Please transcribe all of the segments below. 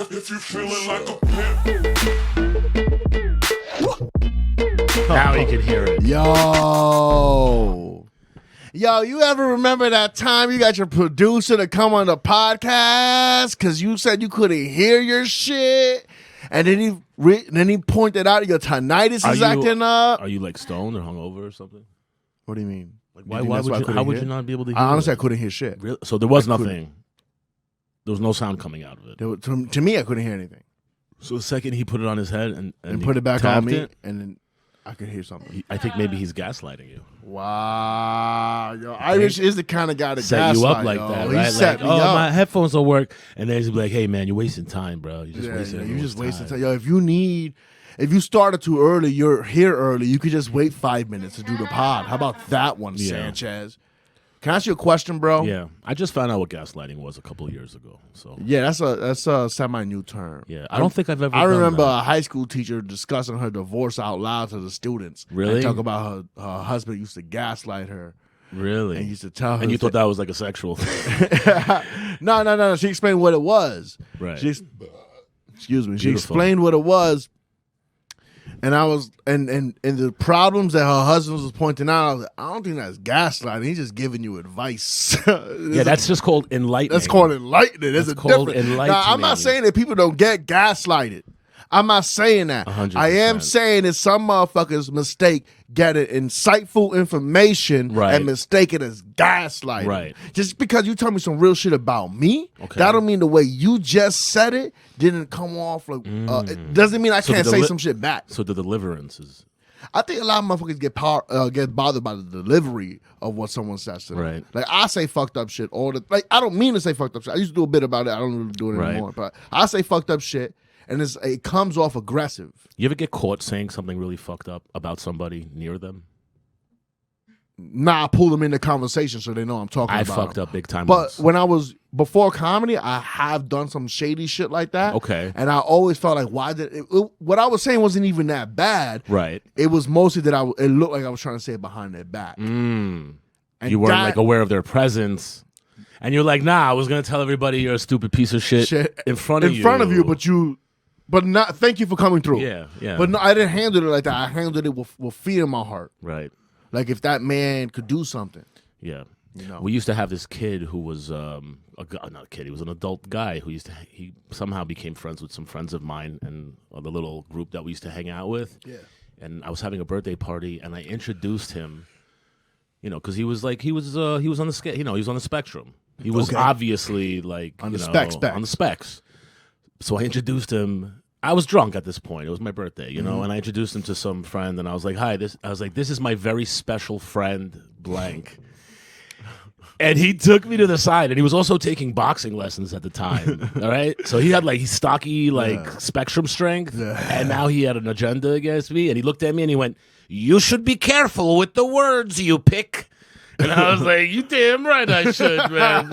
If you feeling like a pimp. Now you can hear it. Yo, you ever remember that time you got your producer to come on the podcast because you said you couldn't hear your shit? And then he pointed out your tinnitus is acting up. Are you like stoned or hungover or something? What do you mean? Like, how would you not be able to hear Honestly, it? I couldn't hear shit. Really? So there was nothing. There was no sound coming out of it. To me, I couldn't hear anything. So the second he put it on his head and put it back on me, it, and then I could hear something. I think maybe he's gaslighting you. Wow, yo, Irish is the kind of guy that set you up like that, right? He set me up. My headphones don't work, and then he's like, "Hey, man, you're wasting time, bro. You're just wasting time. Yo, if you started too early, you're here early. You could just wait 5 minutes to do the pod. How about that one, Sanchez? Can I ask you a question, bro? Yeah, I just found out what gaslighting was a couple of years ago. So yeah, that's a semi-new term. Yeah, I don't think I've ever. I remember done that. a high school teacher discussing her divorce out loud to the students. Really? And talk about her husband used to gaslight her. Really? And used to tell her. And you thought that was like a sexual thing? No. She explained what it was. Right. Excuse me. Beautiful. She explained what it was. And I was and the problems that her husband was pointing out, I was like, I don't think that's gaslighting. He's just giving you advice. Yeah, that's just called enlightening. That's called enlightening. That's called difference. enlightening. Now, I'm not saying that people don't get gaslighted. I'm not saying that. 100%. I am saying that some motherfuckers mistake getting insightful information and mistake it as gaslighting. Right. Just because you tell me some real shit about me, that don't mean the way you just said it didn't come off like. It doesn't mean I can't say some shit back. So the deliverance is. I think a lot of motherfuckers get bothered by the delivery of what someone says to them. Right. Like I say fucked up shit all the I don't mean to say fucked up shit. I used to do a bit about it. I don't really do it anymore. But I say fucked up shit. And it comes off aggressive. You ever get caught saying something really fucked up about somebody near them? Nah, I pull them into conversation so they know I'm talking about I fucked up big time. But once. when I was before comedy, I have done some shady shit like that. Okay. And I always felt like, why did what I was saying wasn't even that bad. Right. It was mostly that it looked like I was trying to say it behind their back. And you weren't like aware of their presence. And you're like, nah, I was gonna tell everybody you're a stupid piece of shit in front of you. In front of you, but not. Thank you for coming through. Yeah. But no, I didn't handle it like that. I handled it with fear in my heart. Right. Like if that man could do something. Yeah. You know. We used to have this kid who was not a kid. He was an adult guy who he somehow became friends with some friends of mine and the little group that we used to hang out with. Yeah. And I was having a birthday party and I introduced him. You know, because he was on the scale. You know, he was on the spectrum. He was obviously like on the specs. On the specs. So I introduced him. I was drunk at this point. It was my birthday, you know, and I introduced him to some friend, and I was like, "Hi, this is my very special friend, blank." And he took me to the side, and he was also taking boxing lessons at the time. All right, so he had he's stocky spectrum strength, and now he had an agenda against me. And he looked at me and he went, "You should be careful with the words you pick." And I was like, "You damn right I should, man.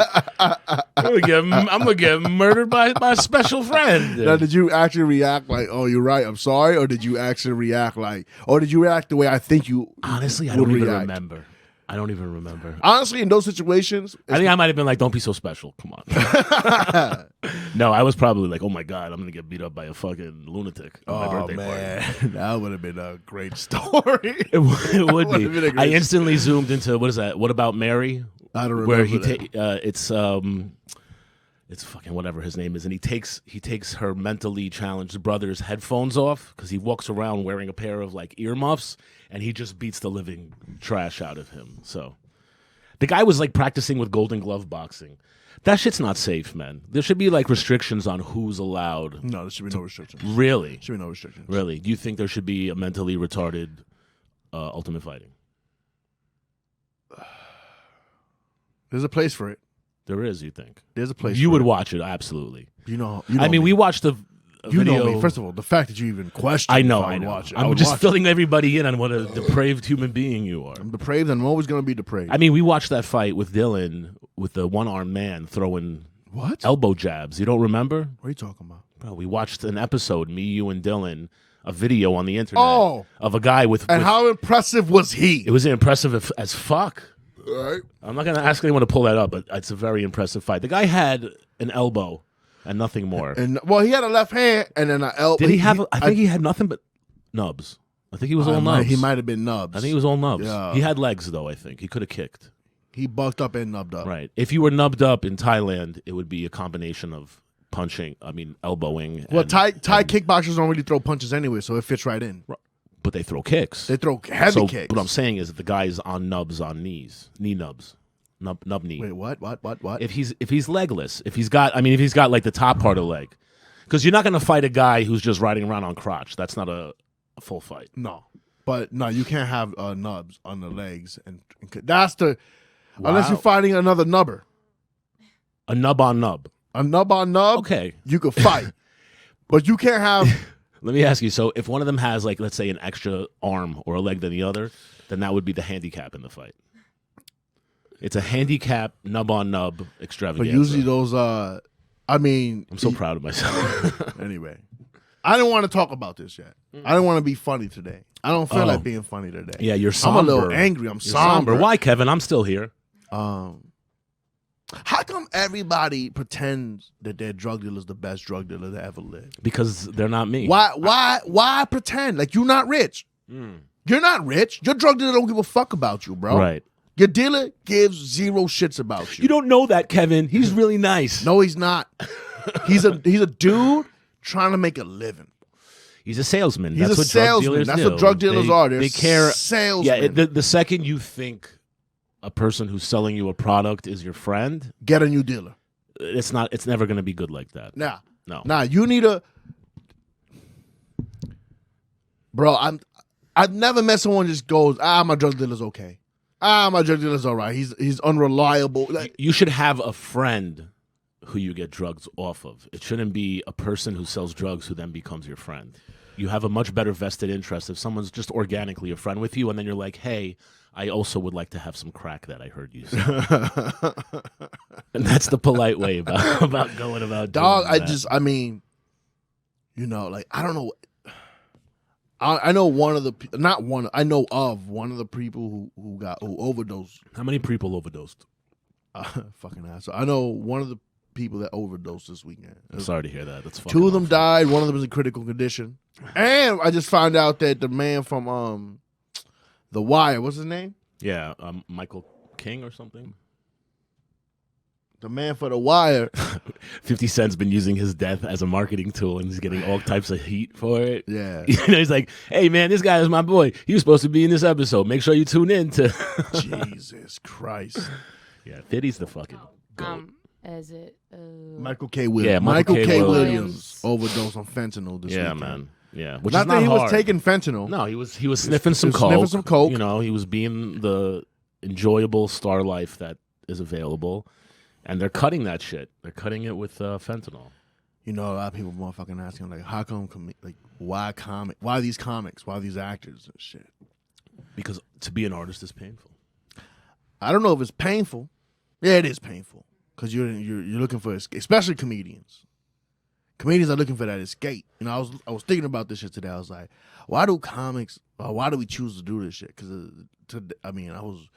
I'm gonna get murdered by my special friend." Now, did you actually react like, "Oh, you're right, I'm sorry," or did you actually react the way I think you? Honestly, I don't even remember. I don't even remember. Honestly, in those situations, I think I might have been like, "Don't be so special. Come on." No, I was probably like, "Oh my god, I'm gonna get beat up by a fucking lunatic on my birthday party." That would have been a great story. It would be. I instantly zoomed into what is that? What About Mary? I don't remember. Where it's fucking whatever his name is, and he takes her mentally challenged brother's headphones off because he walks around wearing a pair of earmuffs, and he just beats the living trash out of him. So the guy was practicing with Golden Glove boxing. That shit's not safe, man. There should be restrictions on who's allowed. No, there should be no restrictions. Really? There should be no restrictions. Really? Do you think there should be a mentally retarded Ultimate Fighting? There's a place for it. There is, you think? There's a place. You would watch it, absolutely. You know I mean, we watched the you video. know me. First of all, the fact that you even question. I know. Watch it. I'm just filling everybody in on what a depraved human being you are. I'm depraved, and I'm always going to be depraved. I mean, we watched that fight with Dylan with the one-armed man throwing elbow jabs. You don't remember? What are you talking about? Bro, we watched an episode, me, you, and Dylan, a video on the internet of a guy with... And how impressive was he? It was impressive as fuck. Right. I'm not going to ask anyone to pull that up, but it's a very impressive fight. The guy had an elbow and nothing more. And well, he had a left hand and then an elbow. Did he have? I think he had nothing but nubs. I think he was all nubs. He might have been nubs. I think he was all nubs. Yeah. He had legs though. I think he could have kicked. He bucked up and nubbed up. Right. If you were nubbed up in Thailand, it would be a combination of punching. I mean, elbowing. Well, Thai kickboxers don't really throw punches anyway, so it fits right in. But they throw kicks. They throw heavy kicks. What I'm saying is that the guy is on nubs on knees, knee nubs, nub knee. Wait, what? If he's legless, if he's got like the top part of the leg, because you're not going to fight a guy who's just riding around on crotch. That's not a full fight. No, but no, you can't have nubs on the legs, and that's the unless you're fighting another nubber. A nub on nub. A nub on nub. Okay, you could fight, but you can't have. Let me ask you. So, if one of them has, like, let's say, an extra arm or a leg than the other, then that would be the handicap in the fight. It's a handicap nub on nub extravaganza. But usually those, I'm so proud of myself. Anyway, I didn't want to talk about this yet. I didn't want to be funny today. I don't feel like being funny today. Yeah, you're somber. I'm a little angry. I'm somber. Why, Kevin? I'm still here. How come everybody pretends that their drug dealer is the best drug dealer that ever lived? Because they're not me. Why pretend? Like, you're not rich. You're not rich. Your drug dealer don't give a fuck about you, bro. Right. Your dealer gives zero shits about you. You don't know that, Kevin. He's really nice. No, he's not. He's a dude trying to make a living. He's a salesman. He's That's a what salesman. Drug dealers That's do. what drug dealers are. They're they care. Salesmen. Yeah. The second you think a person who's selling you a product is your friend, get a new dealer. It's not. It's never going to be good like that. Nah. You need a. Bro, I've never met someone just goes, my drug dealer's okay. My drug dealer's all right. He's unreliable. Like, you should have a friend who you get drugs off of. It shouldn't be a person who sells drugs who then becomes your friend. You have a much better vested interest if someone's just organically a friend with you, and then you're like, hey, I also would like to have some crack that I heard you say. And that's the polite way about going about dog, doing that. I mean, like, I don't know. I know I know of one of the people who overdosed. How many people overdosed? Fucking asshole. I know one of the people that overdosed this weekend. I'm sorry to hear that. That's fucking two of them awful. died. One of them was in critical condition. And I just found out that the man from The Wire, what's his name? Yeah, Michael King or something. The man for The Wire. 50 Cent's been using his death as a marketing tool, and he's getting all types of heat for it. Yeah. He's like, hey, man, this guy is my boy. He was supposed to be in this episode. Make sure you tune in to... Jesus Christ. Yeah, 50's the fucking goat. Is it... Michael K. Williams. Yeah, Michael K. Williams. Williams overdosed on fentanyl this weekend. Man. Yeah, which not is not that he hard. was taking fentanyl. No, he was sniffing some coke. Sniffing some coke. He was being the enjoyable star life that is available, and they're cutting that shit. They're cutting it with fentanyl. A lot of people motherfucking asking, like, how come, why these comics, why these actors and shit? Because to be an artist is painful. I don't know if it's painful. Yeah, it is painful because you're looking for escape, especially comedians. Comedians are looking for that escape. I was thinking about this shit today. I was like, why do we choose to do this shit? Because I was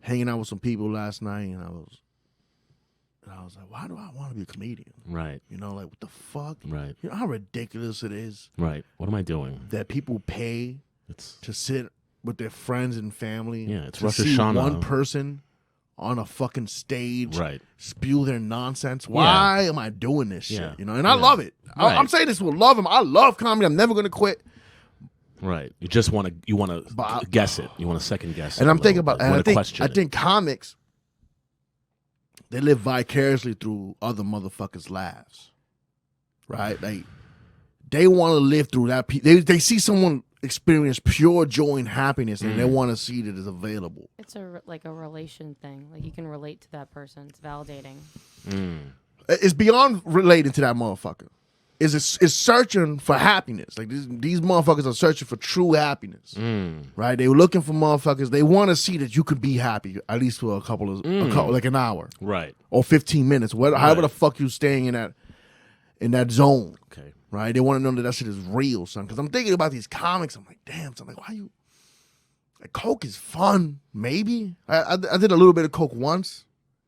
hanging out with some people last night, and I was like, why do I want to be a comedian? Right. Like, what the fuck? Right. You know how ridiculous it is? Right. What am I doing? That people pay to sit with their friends and family. Yeah, it's to Rosh see Hashanah. one person on a fucking stage spew their nonsense. Why am I doing this shit? Yeah. And I love it. Right. I'm saying this with love. I love comedy. I'm never going to quit. Right. You just want to guess it. You want to second guess it. And I'm thinking about you and question I think comics, they live vicariously through other motherfuckers' lives. Right? They want to live through that. They see someone experience pure joy and happiness, and they want to see that it's available. It's a relation thing. Like, you can relate to that person. It's validating. It's beyond relating to that motherfucker. It's searching for happiness. Like, these motherfuckers are searching for true happiness. Right? They were looking for motherfuckers. They want to see that you could be happy at least for like an hour, right, or 15 minutes, however the fuck you staying in that zone. Okay. Right? They want to know that shit is real, son. Because I'm thinking about these comics. I'm like, damn, son. Like, why you... Like, coke is fun, maybe. I did a little bit of coke once.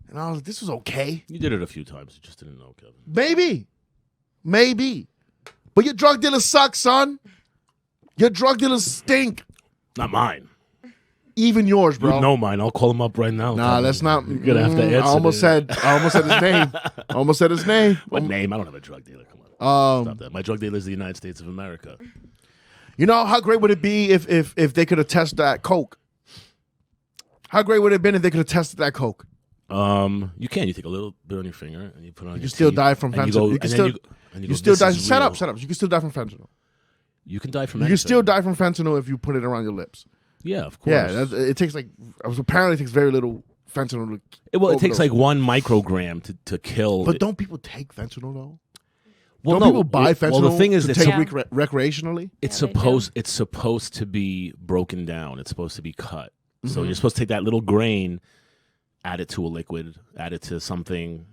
And I was like, this was okay. You did it a few times. You just didn't know, Kevin. Maybe. But your drug dealers suck, son. Your drug dealers stink. Not mine. Even yours, bro. You know mine. I'll call him up right now. Nah, that's not. You're gonna have to answer. I almost said his name. What name? I don't have a drug dealer. Come on. Stop that. My drug dealer is the United States of America. You know how great would it be if they could have tested that coke? How great would it have been if they could have tested that coke? You can. You take a little bit on your finger and you put it on. You can still die from fentanyl. You can still die. Shut up. You can still die from fentanyl. You can die from. You can still die from fentanyl if you put it around your lips. Yeah, of course. Yeah, it takes apparently it takes very little fentanyl. It takes like 1 microgram to kill. But don't people take fentanyl though? Well, don't people buy fentanyl? Well, the thing is, to take recreationally. It's Yeah, supposed to be broken down. It's supposed to be cut. Mm-hmm. So you're supposed to take that little grain, add it to a liquid, add it to something,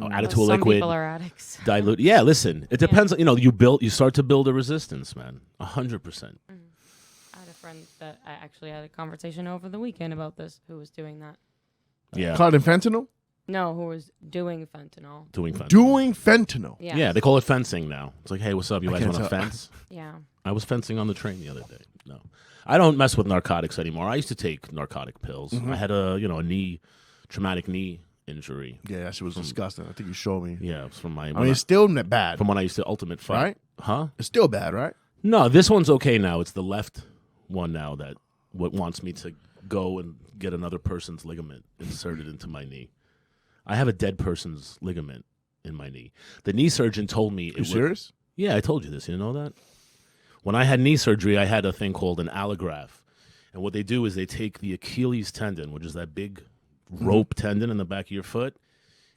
add it to a Some liquid. people are addicts. Dilute. Yeah, listen. It depends. You know, you start to build a resistance, man. 100%. I had a friend that I actually had a conversation over the weekend about this, who was doing that. Yeah. Caught in fentanyl? No, who was doing fentanyl. Doing fentanyl. Doing fentanyl. Yeah. Yeah, they call it fencing now. It's like, hey, what's up? You guys can't want to tell. fence? Yeah. I was fencing on the train the other day. No, I don't mess with narcotics anymore. I used to take narcotic pills. I had a traumatic knee injury. Yeah, that shit was disgusting. I think you showed me. Yeah, it was from my. I mean, it's still bad. from when I used to ultimate fight. Right? Huh? It's still bad, right? No, this one's okay now. It's the left one now that wants me to go and get another person's ligament inserted into my knee. I have a dead person's ligament in my knee. The knee surgeon told me. You serious? Yeah, I told you this. You didn't know that? When I had knee surgery, I had a thing called an allograft. And what they do is they take the Achilles tendon, which is that big rope tendon in the back of your foot,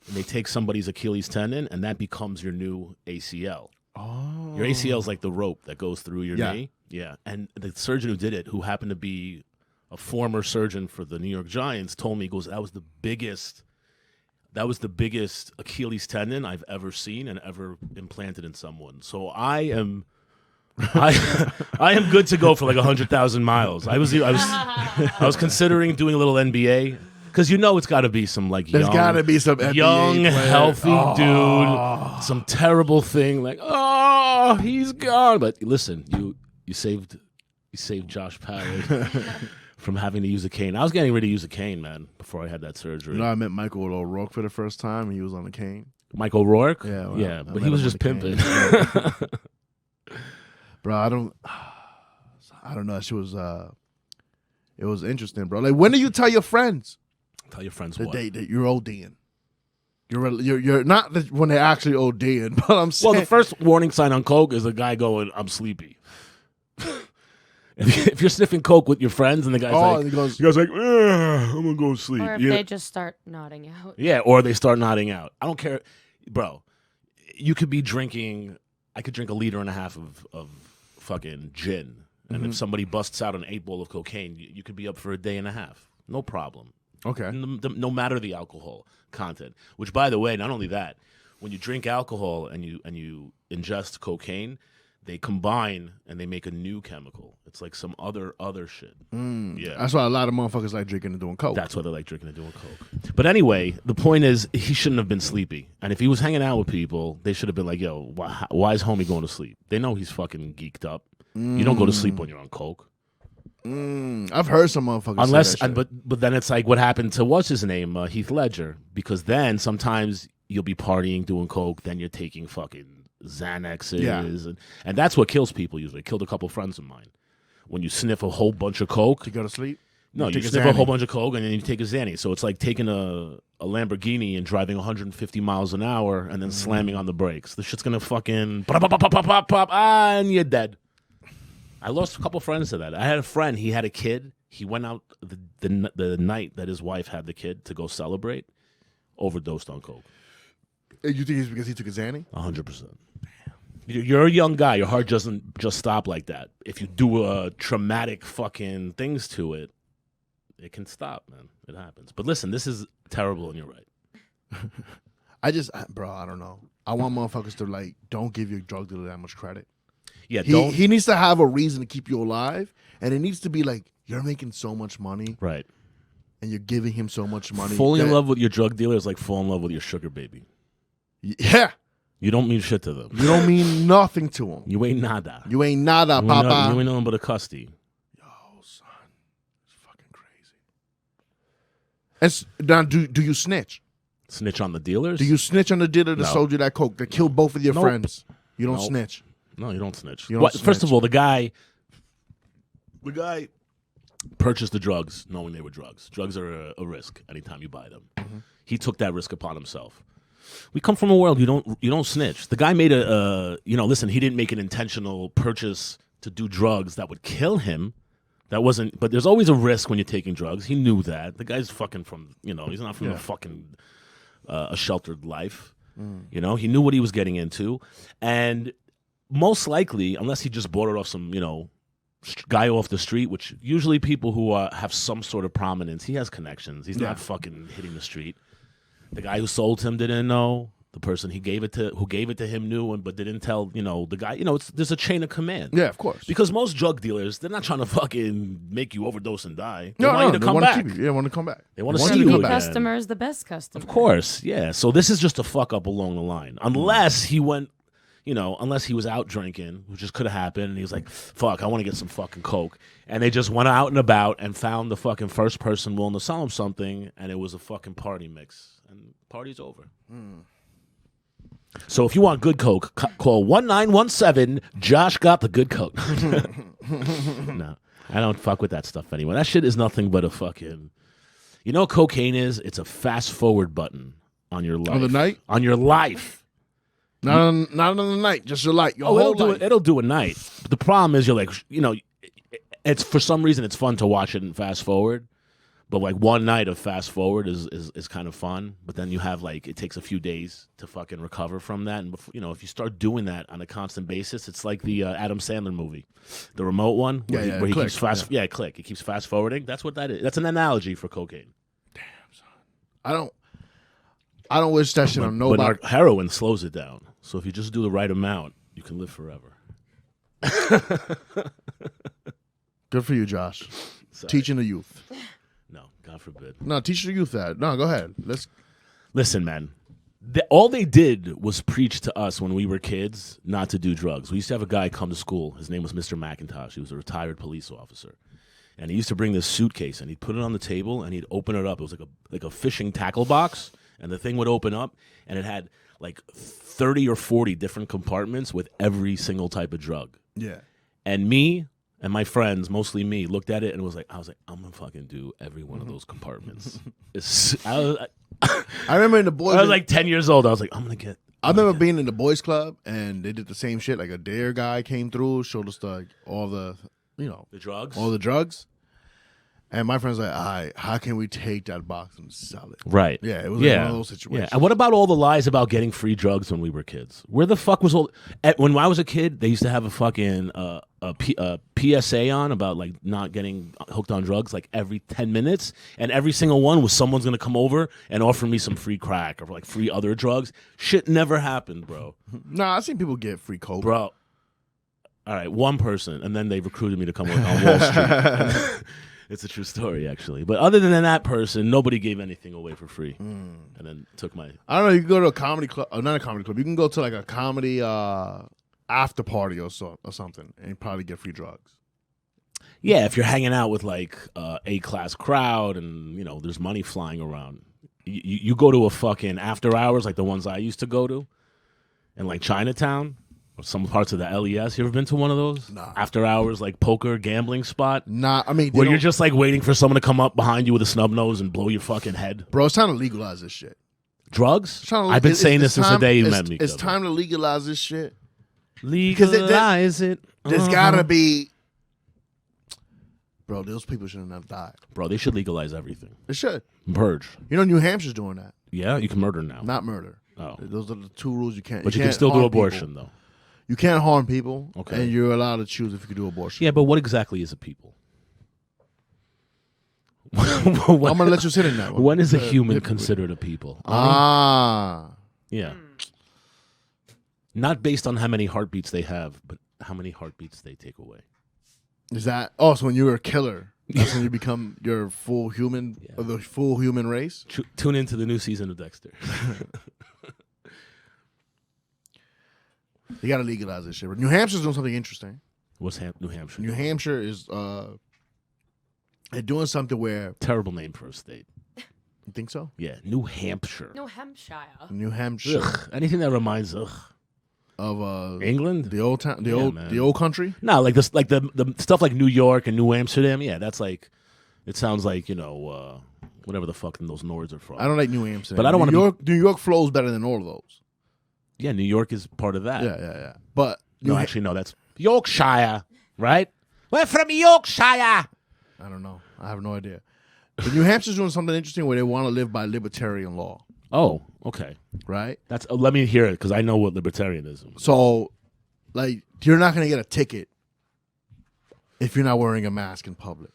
and they take somebody's Achilles tendon, and that becomes your new ACL. Oh. Your ACL is like the rope that goes through your Yeah. knee. Yeah. And the surgeon who did it, who happened to be a former surgeon for the New York Giants, told me, he goes, that was the biggest Achilles tendon I've ever seen and ever implanted in someone. So I am good to go for like 100,000 miles. I was considering doing a little NBA because it's got to be some like There's got to be some NBA young, player. healthy dude, some terrible thing like he's gone. But listen, you saved Josh Pallard from having to use a cane. I was getting ready to use a cane, man, before I had that surgery. I met Michael O'Rourke for the first time, and he was on the cane. Michael O'Rourke? Yeah, well, yeah, I but met he was him just on the pimping. Bro, I don't know. It was interesting, bro. Like, when do you tell your friends Tell your friends that what? that you're ODing? You're not when they're actually ODing, but I'm saying. Well, the first warning sign on coke is a guy going, "I'm sleepy." If you're sniffing coke with your friends and the guy's like, he goes, I'm gonna go sleep. Or if they just start nodding out. Yeah, or they start nodding out. I don't care, bro. You could be drinking. I could drink 1.5 liters of fucking gin, and if somebody busts out an 8-ball of cocaine, you could be up for a day and a half. No problem. okay. No matter the alcohol content. Which, by the way, not only that, when you drink alcohol and you ingest cocaine, they combine and they make a new chemical. It's like some other shit. Yeah. That's why a lot of motherfuckers like drinking and doing coke. That's why they like drinking and doing coke. But anyway, the point is, he shouldn't have been sleepy. And if he was hanging out with people, they should have been like, yo, why is homie going to sleep? They know he's fucking geeked up. You don't go to sleep when you're on coke. I've heard some motherfuckers Unless, say that shit. but then it's like what happened to what's his name, Heath Ledger, because then sometimes you'll be partying, doing coke, then you're taking fucking Xanaxes, Yeah. and that's what kills people usually. It killed a couple friends of mine. When you sniff a whole bunch of coke, to go to sleep. no, you take a sniff a Xanny. whole bunch of coke and then you take a Xanny. So it's like taking a Lamborghini and driving 150 miles an hour and then slamming on the brakes. The shit's gonna fucking pop, pop, pop, pop, pop, pop, and you're dead. I lost a couple friends to that. I had a friend. He had a kid. He went out the night that his wife had the kid to go celebrate. Overdosed on coke. You think it's because he took a Xanny? 100%. You're a young guy. Your heart doesn't just stop like that. If you do traumatic fucking things to it, it can stop, man. It happens. But listen, this is terrible, and you're right. Bro, I don't know. I want motherfuckers to like don't give your drug dealer that much credit. Yeah, don't. He needs to have a reason to keep you alive, and it needs to be like you're making so much money. Right. and you're giving him so much money. Falling in love with your drug dealer is like falling in love with your sugar baby. Yeah. You don't mean shit to them. You don't mean nothing to him. You ain't nada. You ain't nada, You papa. ain't nothing but a custody. Yo, son. It's fucking crazy. Now, do you snitch? Snitch on the dealers? Do you snitch on the dealer that No. sold you that coke, that killed both of your Nope. friends? You don't Nope. snitch. No, you don't snitch. You don't snitch. First of all, the guy purchased the drugs knowing they were drugs. Drugs are a risk anytime you buy them. Mm-hmm. He took that risk upon himself. We come from a world you don't snitch. The guy made listen, he didn't make an intentional purchase to do drugs that would kill him. That wasn't, but there's always a risk when you're taking drugs. He knew that. The guy's fucking from, he's not from a fucking a sheltered life. He knew what he was getting into, and most likely, unless he just bought it off some, guy off the street, which usually people who have some sort of prominence, he has connections. He's not fucking hitting the street. The guy who sold him didn't know. The person who gave it to him knew, but didn't tell, the guy. There's a chain of command. Yeah, of course. Because most drug dealers, they're not trying to fucking make you overdose and die. They No, want you to they come want back. To keep you. Yeah, want to come back. They want to want see you you to again. come back. Customer is the best customer. Of course, yeah. So this is just a fuck up along the line. Unless he went, unless he was out drinking, which just could have happened, and he was like, fuck, I want to get some fucking coke. And they just went out and about and found the fucking first person willing to sell him something, and it was a fucking party mix. And party's over. So if you want good coke, call 1917. Josh got the good coke. No, I don't fuck with that stuff anymore. That shit is nothing but a fucking. You know what cocaine is? It's a fast forward button on your life. On the night? On your life. Not on the night, just your light. Your whole life. It'll do a night. But the problem is you're like, it's for some reason it's fun to watch it and fast forward. But like one night of fast forward is kind of fun. But then you have it takes a few days to fucking recover from that. And if you start doing that on a constant basis, it's like the Adam Sandler movie, the remote one, where he Click, keeps fast. Yeah, Click. He keeps fast forwarding. That's what that is. That's an analogy for cocaine. I don't wish that shit on nobody. But our heroin slows it down. So if you just do the right amount, you can live forever. Good for you, Josh. Sorry. Teaching the youth. No, God forbid. No, teach the youth that. No, go ahead. Listen, man. All they did was preach to us when we were kids not to do drugs. We used to have a guy come to school. His name was Mr. McIntosh. He was a retired police officer. And he used to bring this suitcase, and he'd put it on the table, and he'd open it up. It was like a fishing tackle box, and the thing would open up, and it had like 30 or 40 different compartments with every single type of drug. Yeah. And me and my friends, mostly me, looked at it and was like, I'm gonna fucking do every one of those compartments. I remember in the boys. I was like 10 years old. I was like, I remember being in the boys club and they did the same shit. Like a dare guy came through, showed us all the drugs, all the drugs. And my friend's like, all right, how can we take that box and sell it? right? Yeah, it was like one of those situations. Yeah. And what about all the lies about getting free drugs when we were kids? Where the fuck was all? When I was a kid, they used to have a fucking a PSA on about like not getting hooked on drugs like every 10 minutes, and every single one was someone's gonna come over and offer me some free crack or like free other drugs. Shit never happened, bro. Nah, I've seen people get free coke. Bro. All right, one person, and then they recruited me to come work on Wall Street. It's a true story, actually. But other than that person, nobody gave anything away for free. And then took my... I don't know, you can go to a comedy club, not a comedy club, you can go to like a comedy after party or something and probably get free drugs. Yeah, if you're hanging out with like A-class crowd and, there's money flying around. You go to a fucking after hours like the ones I used to go to in like Chinatown. Or some parts of the LES. You ever been to one of those? Nah. After hours, like poker gambling spot? Nah, I mean... Where you're just like waiting for someone to come up behind you with a snub nose and blow your fucking head. Bro, it's time to legalize this shit. Drugs? I've been saying this since the day you met me. It's time to legalize this shit. Legalize it. There's gotta be... Bro, those people shouldn't have died. Bro, they should legalize everything. They should. Purge. New Hampshire's doing that. Yeah, you can murder now. Not murder. Oh. Those are the two rules you can't... But you can still do abortion, though. You can't harm people, Okay. and you're allowed to choose if you can do abortion. Yeah, but what exactly is a people? I'm going to let you sit in that one. When is a human considered a people? Yeah. Not based on how many heartbeats they have, but how many heartbeats they take away. Is that... Oh, so when you were a killer, That's when you become your full human, or the full human race. Tune into the new season of Dexter. You got to legalize this shit. New Hampshire's doing something interesting. What's New Hampshire? New Hampshire is they're doing something where. Terrible name for a state. You think so? Yeah, New Hampshire. New Hampshire. New Hampshire Ugh. Anything that reminds of England, the old town, man. the old country. No, like this, like the stuff like New York and New Amsterdam. Yeah, that's like. It sounds like whatever the fuck those Nords are from. I don't like New Amsterdam, but I don't want to. New York flows better than all of those. Yeah, New York is part of that. Yeah. But no, actually, no. That's Yorkshire, right? We're from Yorkshire. I don't know. I have no idea. But New Hampshire's doing something interesting where they want to live by libertarian law. Oh, okay. Right? That's let me hear it because I know what libertarianism is. So, like, you're not going to get a ticket if you're not wearing a mask in public.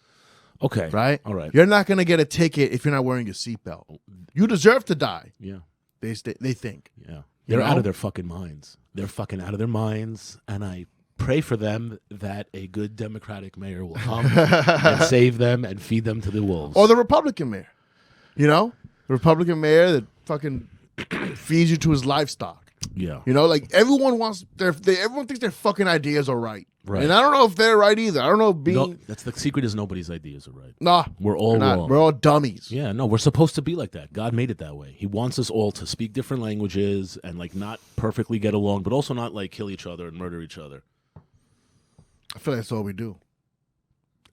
Okay. Right? All right. You're not going to get a ticket if you're not wearing your seatbelt. You deserve to die. Yeah. They think. Yeah. They're out of their fucking minds. They're fucking out of their minds, and I pray for them that a good Democratic mayor will come and save them and feed them to the wolves. Or the Republican mayor. The Republican mayor that fucking feeds you to his livestock. Yeah. Like everyone everyone thinks their fucking ideas are right. Right. And I don't know if they're right either. I don't know if that's the secret is nobody's ideas are right. Nah. We're all wrong. We're all dummies. Yeah, no, we're supposed to be like that. God made it that way. He wants us all to speak different languages and like not perfectly get along, but also not like kill each other and murder each other. I feel like that's all we do.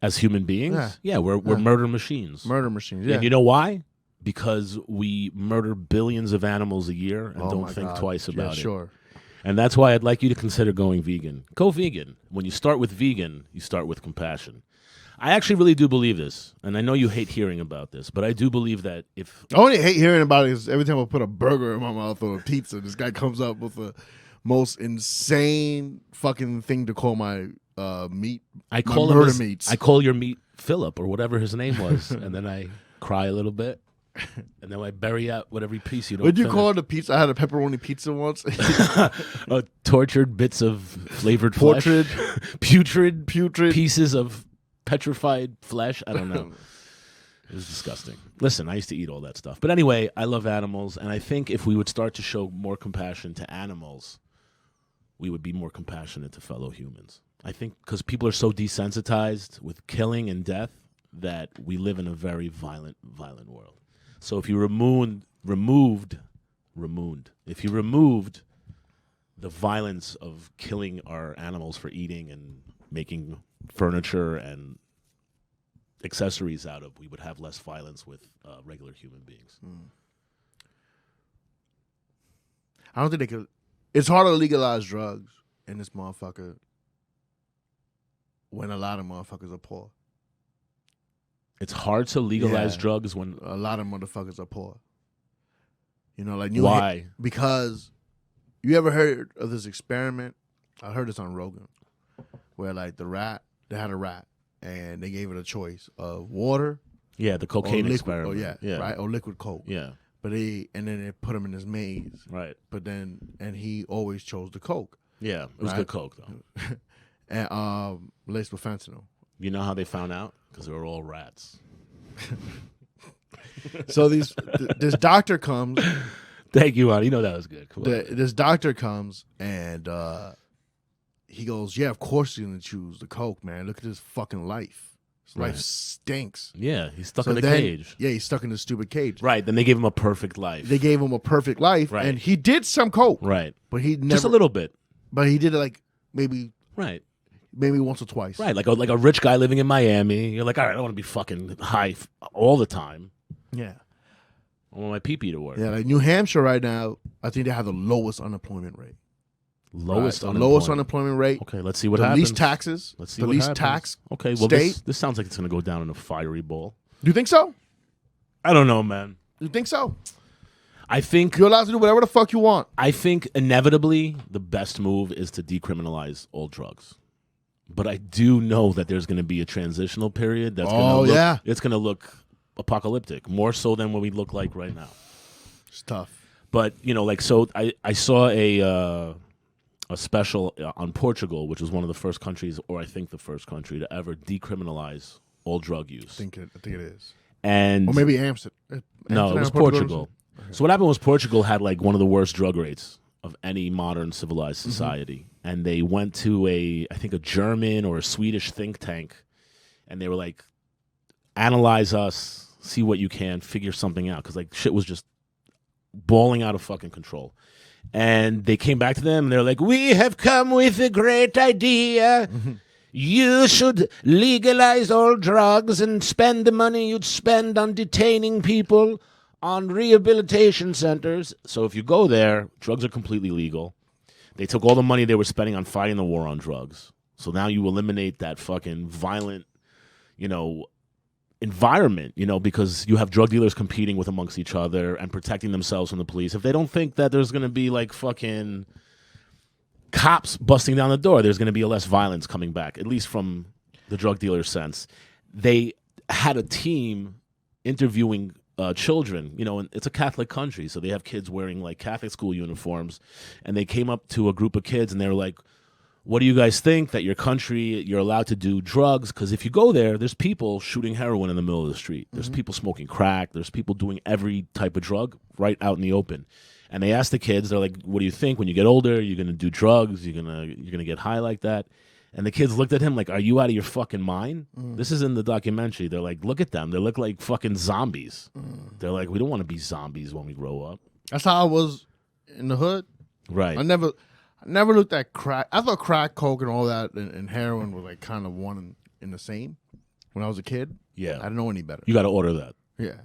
As human beings? Yeah, we're murder machines. Murder machines, yeah. And you know why? Because we murder billions of animals a year and don't think twice about it. Sure. And that's why I'd like you to consider going vegan. Go vegan. When you start with vegan, you start with compassion. I actually really do believe this, and I know you hate hearing about this, but I do believe that if... I only hate hearing about it is every time I put a burger in my mouth or a pizza, this guy comes up with the most insane fucking thing to call my meat. I call my murder meats. I call your meat Philip or whatever his name was, and then I cry a little bit. And then I bury out what every piece you don't. What'd you call it? A pizza? I had a pepperoni pizza once. Tortured bits of flavored flesh. Putrid pieces of petrified flesh. I don't know. It was disgusting. Listen, I used to eat all that stuff. But anyway, I love animals, and I think if we would start to show more compassion to animals, we would be more compassionate to fellow humans. I think because people are so desensitized with killing and death that we live in a very violent world. So if you removed the violence of killing our animals for eating and making furniture and accessories out of, we would have less violence with regular human beings. I don't think they could. It's hard to legalize drugs in this motherfucker when a lot of motherfuckers are poor. It's hard to legalize drugs when a lot of motherfuckers are poor. Why? Because you ever heard of this experiment? I heard this on Rogan, where like they had a rat, and they gave it a choice of water. Yeah, the cocaine experiment. Right, or liquid coke. Yeah, but then they put him in this maze. Right, and he always chose the coke. Yeah, it was good coke though, and laced with fentanyl. You know how they found out? Because they were all rats. So this doctor comes. Thank you, Ron. You know that was good. This doctor comes and he goes, "Yeah, of course you're gonna choose the coke, man. Look at his fucking life. His life stinks." Yeah, he's stuck in the cage. Yeah, he's stuck in the stupid cage. Right. Then they gave him a perfect life. They gave him a perfect life, right. And he did some coke. Right. But he never, just a little bit. But he did it like maybe. Right. Maybe once or twice. Right, like a rich guy living in Miami. You're like, all right, I don't want to be fucking high all the time. Yeah. I want my pee-pee to work. Yeah, like New Hampshire right now, I think they have the lowest unemployment rate. Lowest unemployment rate. Okay, let's see what happens. The least taxes. Let's see the what least happens. Tax. Okay, well, state. This sounds like it's going to go down in a fiery ball. Do you think so? I don't know, man. You think so? I think you're allowed to do whatever the fuck you want. I think inevitably the best move is to decriminalize all drugs. But I do know that there's going to be a transitional period that's it's going to look apocalyptic, more so than what we look like right now. It's tough. But, so I saw a special on Portugal, which was one of the first countries, or I think the first country, to ever decriminalize all drug use. I think it is. And Or maybe Amsterdam. no, it was Portugal. So what happened was Portugal had like one of the worst drug rates of any modern civilized society. And they went to I think a German or a Swedish think tank, and they were like, analyze us, see what you can, figure something out. Because like shit was just balling out of fucking control. And they came back to them and they're like, we have come with a great idea. You should legalize all drugs and spend the money you'd spend on detaining people on rehabilitation centers. So if you go there, drugs are completely legal. They took all the money they were spending on fighting the war on drugs. So now you eliminate that fucking violent, environment, because you have drug dealers competing with amongst each other and protecting themselves from the police. If they don't think that there's going to be like fucking cops busting down the door, there's going to be less violence coming back, at least from the drug dealer's sense. They had a team interviewing children, and it's a Catholic country, so they have kids wearing like Catholic school uniforms, and they came up to a group of kids and they were like, what do you guys think that your country, you're allowed to do drugs? Because if you go there, there's people shooting heroin in the middle of the street. There's people smoking crack. There's people doing every type of drug right out in the open. And they asked the kids, they're like, what do you think when you get older? You're going to do drugs? You're gonna get high like that? And the kids looked at him like, are you out of your fucking mind? This is in the documentary. They're like, look at them. They look like fucking zombies. They're like, we don't want to be zombies when we grow up. That's how I was in the hood. Right. I never looked at crack. I thought crack, coke, and all that, and heroin were like kind of one in the same. When I was a kid, Yeah. I didn't know any better. You got to order that. Yeah,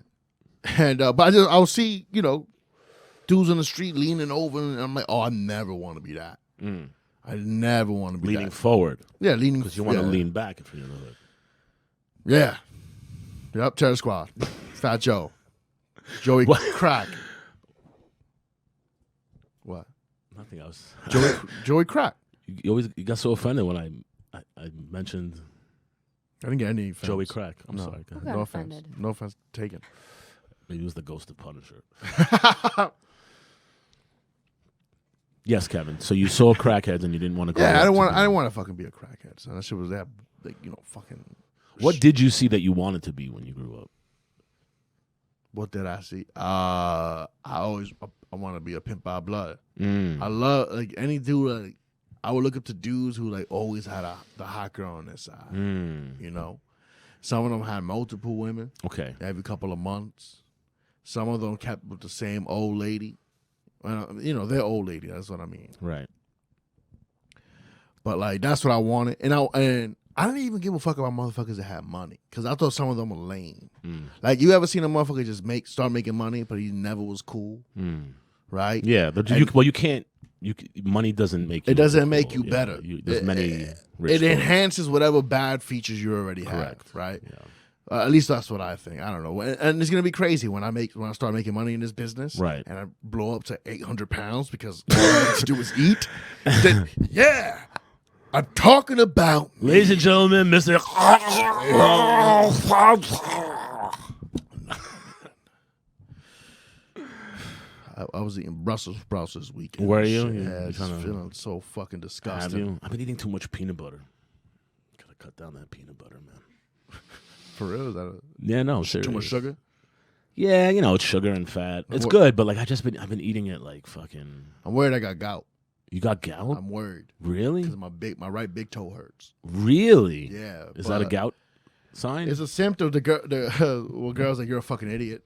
and but I would see dudes on the street leaning over, and I'm like, oh, I never want to be that. I never want to be Leaning that. forward. Yeah, leaning Because you want to lean back if you're in the hood. Yeah. Yep, Terror Squad. Fat Joe. Joey Crack. What? Nothing else. Joey Crack. You got so offended when I mentioned I didn't get any offense. Joey Crack. I'm No. sorry. Go ahead. Got No offended. offense. No offense taken. Maybe it was the ghost of Punisher. Yes, Kevin. So you saw crackheads and you didn't want to go. Yeah, I didn't want. want to fucking be a crackhead. So that shit was that, like, fucking. What did you see that you wanted to be when you grew up? What did I see? I want to be a pimp by blood. Mm. I love like any dude. Like, I would look up to dudes who like always had the hot girl on their side. Some of them had multiple women Okay. every couple of months. Some of them kept with the same old lady. Well, they're old lady. That's what I mean. Right. But like that's what I wanted, and I didn't even give a fuck about motherfuckers that had money because I thought some of them were lame. Like you ever seen a motherfucker just start making money, but he never was cool, right? Yeah. You can't. Money doesn't make you. It doesn't cool. make you Yeah, better. There's many. Rich It stories. enhances whatever bad features you already Correct. have, right? Yeah. At least that's what I think. I don't know, and it's gonna be crazy when I start making money in this business, Right. And I blow up to 800 pounds because all I have to do is eat. Then, yeah, I'm talking about me. Ladies and gentlemen, Mr. I was eating Brussels sprouts this weekend. Were you? Shit, You yeah, just kinda- feeling so fucking Have disgusting. you? I've been eating too much peanut butter. Gotta cut down that peanut butter, man. For real? Is that Yeah, no, too much serious. sugar? Yeah, it's sugar and fat. It's What- good, but like I've been eating it like fucking. I'm worried I got gout. You got gout? I'm worried Really? because my right big toe hurts. Really? Yeah. Is that a but gout sign? It's a symptom. Girls like, you're a fucking idiot.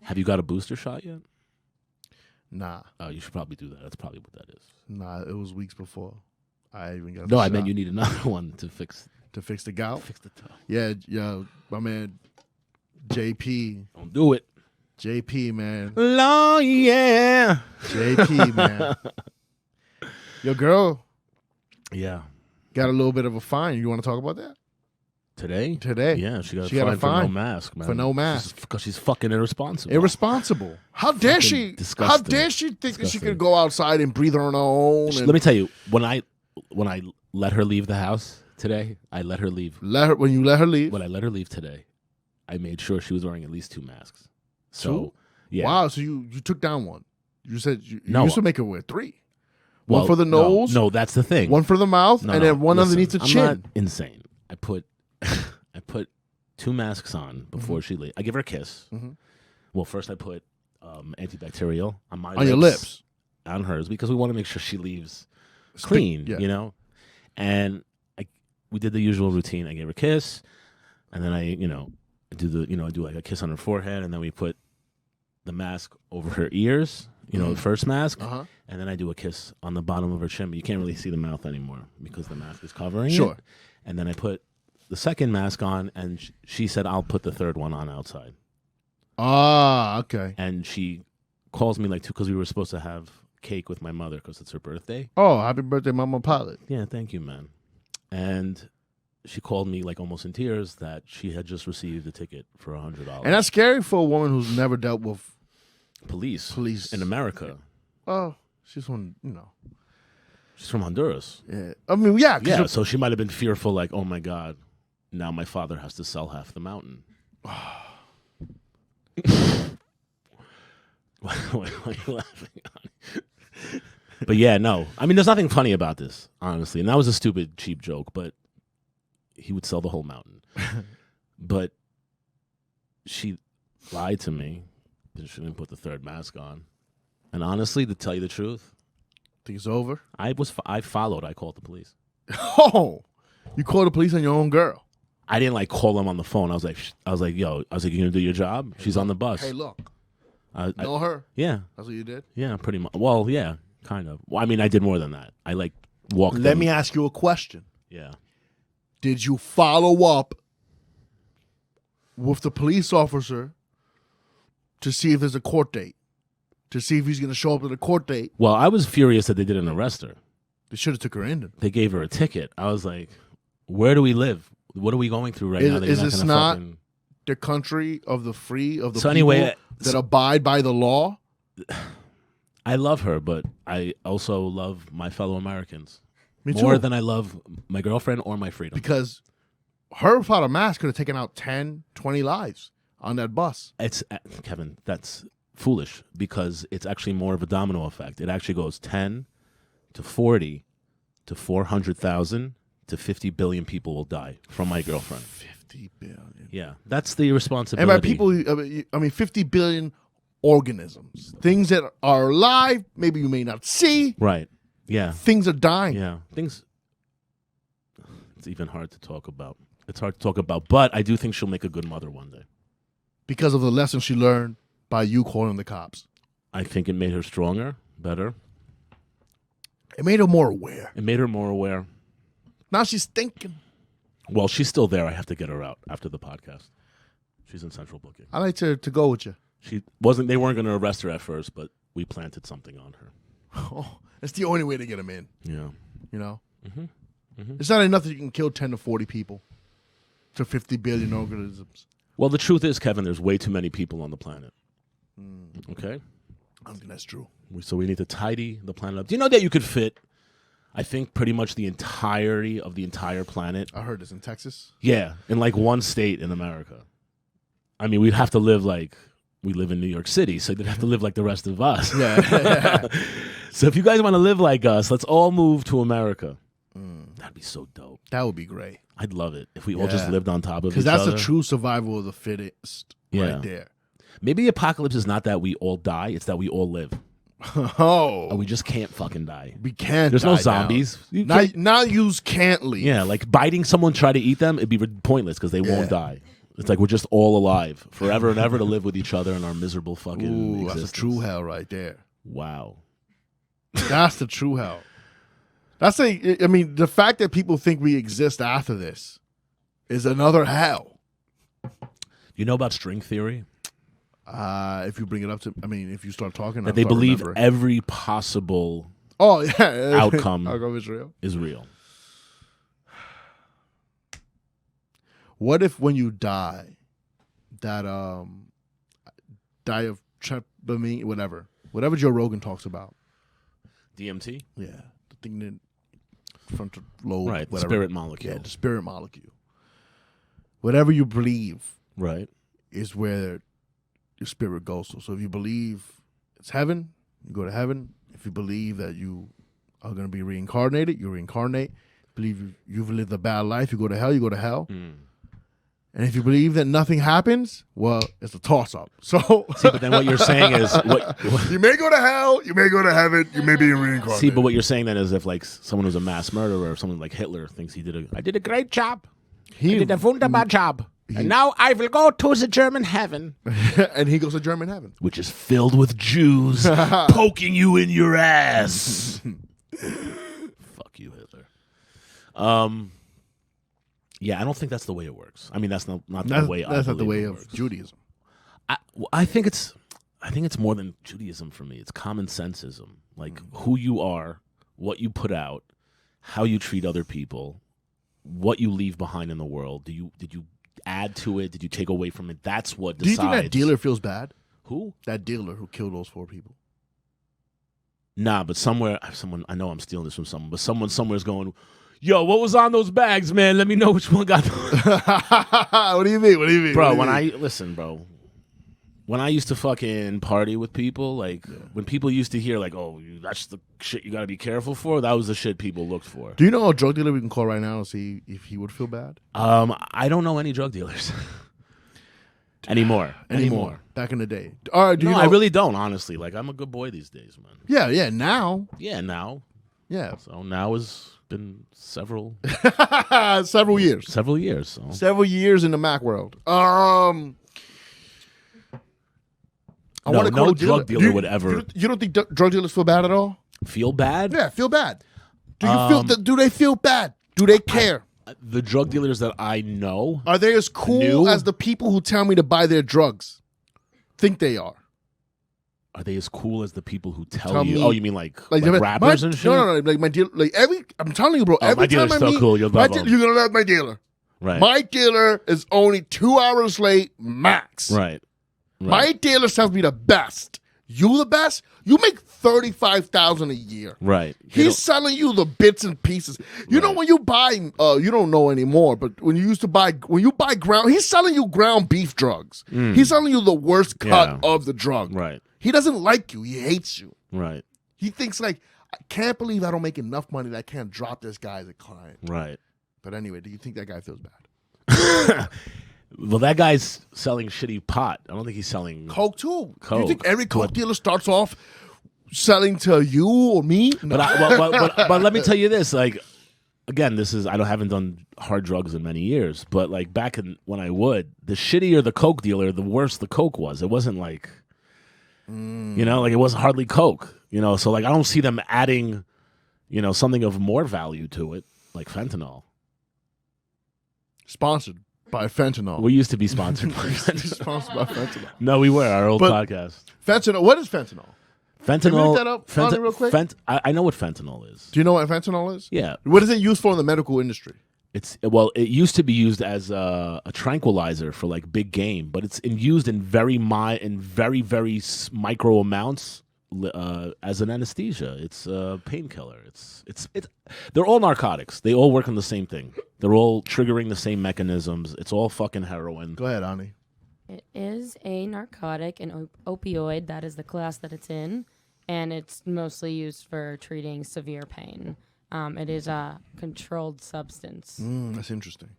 Have you got a booster shot yet? Nah, Oh, you should probably do that. That's probably what that is. nah. It was weeks before I even got. No, the I meant shot you need another one to fix to fix the gout. the toe. Yeah, my man JP, Don't do it. man, Oh yeah. JP, man. Your girl Yeah. got a little bit of a fine. You want to talk about that Today? today? Yeah, she got She got a a fine for no fine mask, man. for no mask. Because she's fucking irresponsible. Irresponsible. How dare Fucking she? disgusting. How dare she think that she Disgusting. could go outside and breathe on her own? And Let me tell you, when I let her leave the house today, I let her leave. when you let her leave. When I let her leave today, I made sure she was wearing at least 2 masks. So, Two? yeah. Wow. So you took down one. You said you No. used to make her wear 3. Well, one for the no, nose. No, that's the thing. One for the mouth, No, and no, then one listen, underneath the I'm chin. not insane. I put 2 masks on before she leaves. I give her a kiss. Well, first I put antibacterial on my On your lips. On hers, because we want to make sure she leaves clean, yeah. you know? And we did the usual routine. I gave her a kiss, and then I do like a kiss on her forehead, and then we put the mask over her ears, the first mask, and then I do a kiss on the bottom of her chin, but you can't really see the mouth anymore because the mask is covering it. And then I put the second mask on, and she said, I'll put the third one on outside. Ah, okay. And she calls me because we were supposed to have cake with my mother because it's her birthday. Oh, happy birthday, Mama Pilot. Yeah, thank you, man. And she called me almost in tears that she had just received a ticket for $100. And that's scary for a woman who's never dealt with police in America. Oh, she's from, She's from Honduras. Yeah. I mean, yeah. Yeah, so she might have been fearful, oh my God, now my father has to sell half the mountain. Why are you laughing? But yeah, no. I mean, there's nothing funny about this, honestly. And that was a stupid, cheap joke, but he would sell the whole mountain. But she lied to me that she didn't put the third mask on. And honestly, to tell you the truth, think it's over? I followed. I called the police. Oh, you called the police on your own girl? I didn't call them on the phone. I was like, yo, you gonna do your job? She's on the bus. Hey, look. Know her? Yeah. That's what you did? Yeah, pretty much. Well, yeah, kind of. Well, I mean, I did more than that. I walked. Let me ask you a question. Yeah. Did you follow up with the police officer to see if there's a court date? To see if he's going to show up at a court date? Well, I was furious that they didn't arrest her. They should have took her in. They gave her a ticket. I was like, where do we live? What are we going through right now? Is this not the country of the free, of the people anyway, that abide by the law? I love her, but I also love my fellow Americans. Me too. More than I love my girlfriend or my freedom. Because her without a mask could have taken out 10, 20 lives on that bus. Kevin, that's foolish because it's actually more of a domino effect. It actually goes 10 to 40 to 400,000 to 50 billion people will die from my girlfriend. 50 billion. Yeah, that's the responsibility. And by people, 50 billion organisms. Things that are alive, maybe you may not see. Right. Yeah. Things are dying. Yeah. It's even hard to talk about. It's hard to talk about, but I do think she'll make a good mother one day. Because of the lesson she learned by you calling the cops. I think it made her stronger, better. It made her more aware. It made her more aware. Now she's thinking. Well, she's still there. I have to get her out after the podcast. She's in central booking. I like to go with you. They weren't going to arrest her at first, but we planted something on her. Oh, that's the only way to get them in. Yeah. You know? Mm-hmm. Mm-hmm. It's not enough that you can kill 10 to 40 people to 50 billion organisms. Well, the truth is, Kevin, there's way too many people on the planet. Okay? I think that's true. So we need to tidy the planet up. Do you know that you could fit, I think, pretty much the entirety of the entire planet? I heard this in Texas. Yeah, in one state in America. I mean, we'd have to live we live in New York City, so they'd have to live like the rest of us. Yeah. So if you guys want to live like us, let's all move to America. That'd be so dope. That would be great. I'd love it if we all just lived on top of each other. Because that's the true survival of the fittest right there. Maybe the apocalypse is not that we all die, it's that we all live. Oh. And we just can't fucking die. We can't There's die no zombies. Now you can't leave. Yeah, biting someone, try to eat them, it'd be pointless because they won't die. It's we're just all alive forever and ever to live with each other in our miserable fucking existence. That's a true hell right there. Wow. That's the true hell. The fact that people think we exist after this is another hell. You know about string theory? If you bring it up if you start talking, that they believe every possible outcome is real. What if when you die, that die of whatever Joe Rogan talks about, DMT? Yeah, the thing that frontal lobe, right? The whatever. Spirit molecule. Yeah, the spirit molecule. Whatever you believe, right, is where your spirit goes to. So if you believe it's heaven, you go to heaven. If you believe that you are going to be reincarnated, you reincarnate. Believe you've lived a bad life, you go to hell, you go to hell. And if you believe that nothing happens, well, it's a toss-up. So, See, but then what you're saying is what you may go to hell, you may go to heaven, you may be reincarnated. See, but what you're saying then is if like someone who's a mass murderer or someone like Hitler thinks I did a great job. I did a wunderbar job. And now I will go to the German heaven. And he goes to German heaven. Which is filled with Jews poking you in your ass. Fuck you, Hitler. Yeah, I don't think that's the way it works. I mean, that's not the way. That's not the way it of works. Judaism. I think it's more than Judaism for me. It's common sensism, like who you are, what you put out, how you treat other people, what you leave behind in the world. Did you add to it? Did you take away from it? That's what decides. Do you think that dealer feels bad? Who? That dealer who killed those 4 people. Nah, but someone. I know I'm stealing this from someone, but someone somewhere's going, yo, what was on those bags, man? Let me know which one got. What do you mean? Bro, when I used to fucking party with people, like when people used to hear like, oh, that's the shit you got to be careful for, that was the shit people looked for. Do you know a drug dealer we can call right now and see if he would feel bad? I don't know any drug dealers anymore. Back in the day. All right, I really don't, honestly. Like, I'm a good boy these days, man. Yeah, now. Yeah, now. Yeah. So now has been several years. Several years. So. Several years in the Mac world. No drug dealer would ever. You don't think drug dealers feel bad at all? Feel bad? Yeah, feel bad. Do they feel bad? Do they care? The drug dealers that I know, are they as cool as the people who tell me to buy their drugs think they are? Are they as cool as the people who tell you? Me, oh, you mean like rappers and shit? No. Like my dealer, I'm telling you, bro. Oh, my dealer's so cool. You'll love him. You're gonna love my dealer. Right. My dealer is only 2 hours late max. Right. My dealer tells me the best. You the best? You make $35,000 a year. Right. He's selling you the bits and pieces. You know when you buy, you don't know anymore, but when you buy ground, he's selling you ground beef drugs. He's selling you the worst cut of the drug. Right. He doesn't like you. He hates you. Right. He thinks like, I can't believe I don't make enough money that I can't drop this guy as a client. Right. But anyway, do you think that guy feels bad? Well, that guy's selling shitty pot. I don't think he's selling Coke too. Coke. You think every Coke dealer starts off selling to you or me? No. But let me tell you this. Like, again, I haven't done hard drugs in many years. But like back when I would, the shittier the Coke dealer, the worse the Coke was. It wasn't like, like it was hardly Coke. So like I don't see them adding, something of more value to it, like fentanyl. Sponsored by fentanyl. We used to be sponsored by fentanyl. Sponsored by fentanyl. No, we were. Our old podcast. Fentanyl. What is fentanyl? Fentanyl. Can you look that up on it real quick? I know what fentanyl is. Do you know what fentanyl is? Yeah. What is it used for in the medical industry? It used to be used as a tranquilizer for like big game, but it's used in very very micro amounts as an anesthesia. It's a painkiller. It's they're all narcotics. They all work on the same thing. They're all triggering the same mechanisms. It's all fucking heroin. Go ahead, Ani. It is a narcotic, an opioid. That is the class that it's in, and it's mostly used for treating severe pain. It is a controlled substance. That's interesting.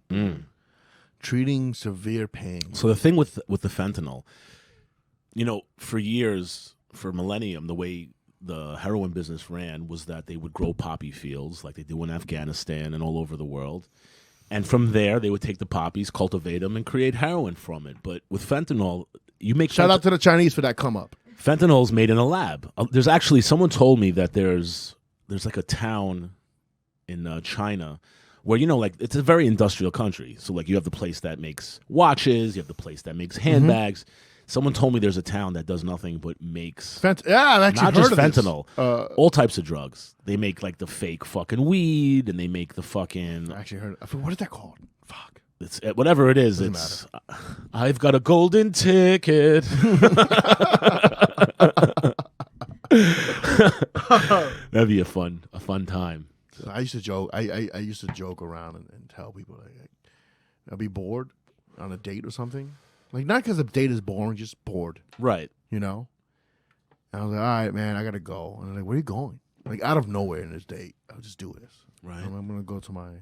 Treating severe pain. So the thing with the fentanyl, for years, for millennium, the way the heroin business ran was that they would grow poppy fields like they do in Afghanistan and all over the world. And from there, they would take the poppies, cultivate them, and create heroin from it. But with fentanyl, you make... Shout out to the Chinese for that come up. Fentanyl is made in a lab. There's actually... Someone told me that there's like a town in China where, it's a very industrial country. So, like, you have the place that makes watches, you have the place that makes handbags. Someone told me there's a town that does nothing but makes I've actually not heard just of fentanyl, this. all types of drugs. They make like the fake fucking weed, and they make the fucking. I actually heard. What is that called? Fuck. It's whatever it is. Doesn't matter. I've got a golden ticket. That'd be a fun time. So I used to joke. I used to joke around and tell people like I'd be bored on a date or something. Like, not because the date is boring, just bored. Right. And I was like, all right, man, I got to go. And they're like, where are you going? Like, out of nowhere in this date, I'll just do this. Right. I'm going to go to I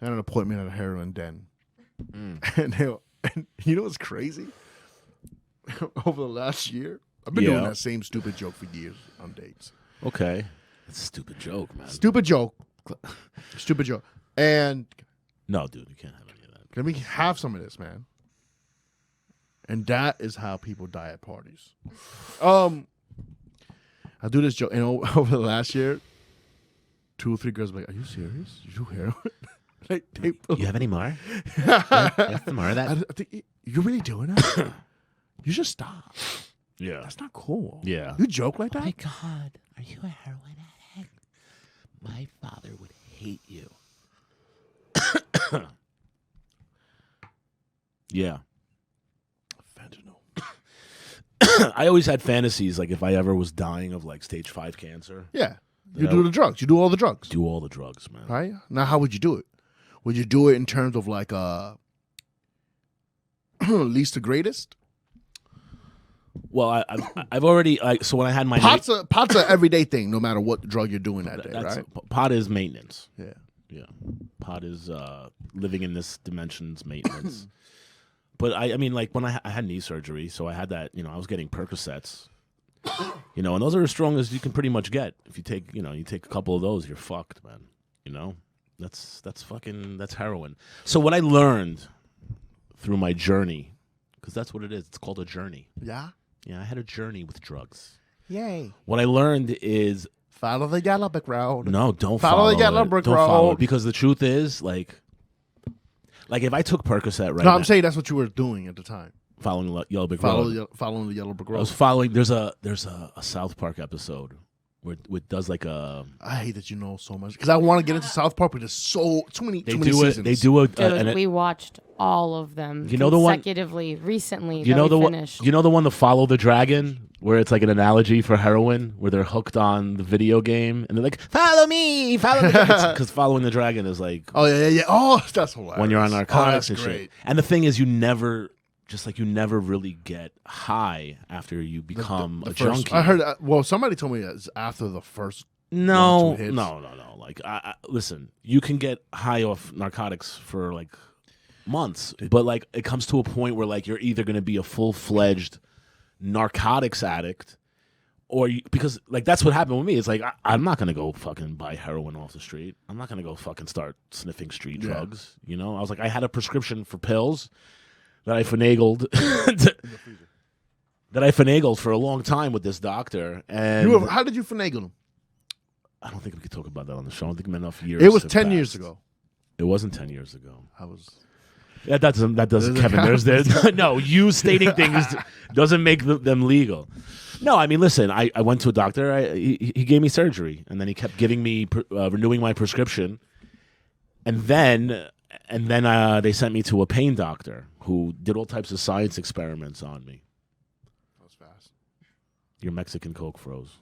got an appointment at a heroin den. And And you know what's crazy? Over the last year, I've been doing that same stupid joke for years on dates. Okay. That's a stupid joke, man. Stupid joke. Stupid joke. And no, dude, you can't have any of that. let me have some of this, man. And that is how people die at parties. I do this joke, and over the last year, 2 or 3 girls were like, "Are you serious? You do heroin?" Like, you have any more? You have some more of that? I think you're really doing that. You should stop. Yeah, That's not cool. Yeah. You joke like Oh that? my God, are you a heroin addict? My father would hate you. Yeah. Fentanyl. I always had fantasies, like if I ever was dying of like stage 5 cancer, Yeah. You do the drugs. You do all the drugs. do all the drugs, man. Right? Now, how would you do it? Would you do it in terms of like least to greatest? Well, I've already so when I had my Pot's a everyday thing, no matter what drug you're doing that day, that's right? pot is maintenance. Yeah. Yeah, pot is living in this dimension's maintenance. But I mean, like when I had knee surgery, so I had that. I was getting Percocets. And those are as strong as you can pretty much get. If you take, you take a couple of those, you're fucked, man. That's heroin. So what I learned through my journey, because that's what it is. It's called a journey. Yeah. Yeah, I had a journey with drugs. Yay. What I learned is Follow the yellow brick road. no, don't Follow the yellow it. brick Don't follow road. it, because the truth is, like if I took Percocet right No, now, I'm saying that's what you were doing at the time. following the yellow brick road. Following the yellow brick I road. was following. There's a South Park episode where it does like a. I hate that you know so much because I want to get into South Park, but there's too many They seasons. They do a. Dude, we watched all of them You know the one- consecutively recently. You know the one. finished. You know the one, the Follow the Dragon, where it's like an analogy for heroin, where they're hooked on the video game and they're like, "Follow me, follow me," because following the dragon is like Oh yeah. Oh, that's hilarious. when you're on narcotics and that's shit. great. And the thing is, you never really get high after you become a First- junkie. I heard. Well, somebody told me it's after the first. No, One, two hits. no. Like, listen, you can get high off narcotics for like months, but like it comes to a point where like you're either going to be a full-fledged narcotics addict, or because like that's what happened with me. It's like I'm not going to go fucking buy heroin off the street. I'm not going to go fucking start sniffing street drugs. I was like, I had a prescription for pills that I finagled. That I finagled for a long time with this doctor, and How did you finagle them? I don't think we could talk about that on the show. I don't think I'm enough years. It was have 10 years passed. ago. It wasn't 10 years ago. I was. That doesn't Kevin. There's no, you stating things doesn't make them legal. No, I mean, listen, I went to a doctor. He gave me surgery, and then he kept giving me renewing my prescription, and then they sent me to a pain doctor who did all types of science experiments on me. That was fast. Your Mexican Coke froze.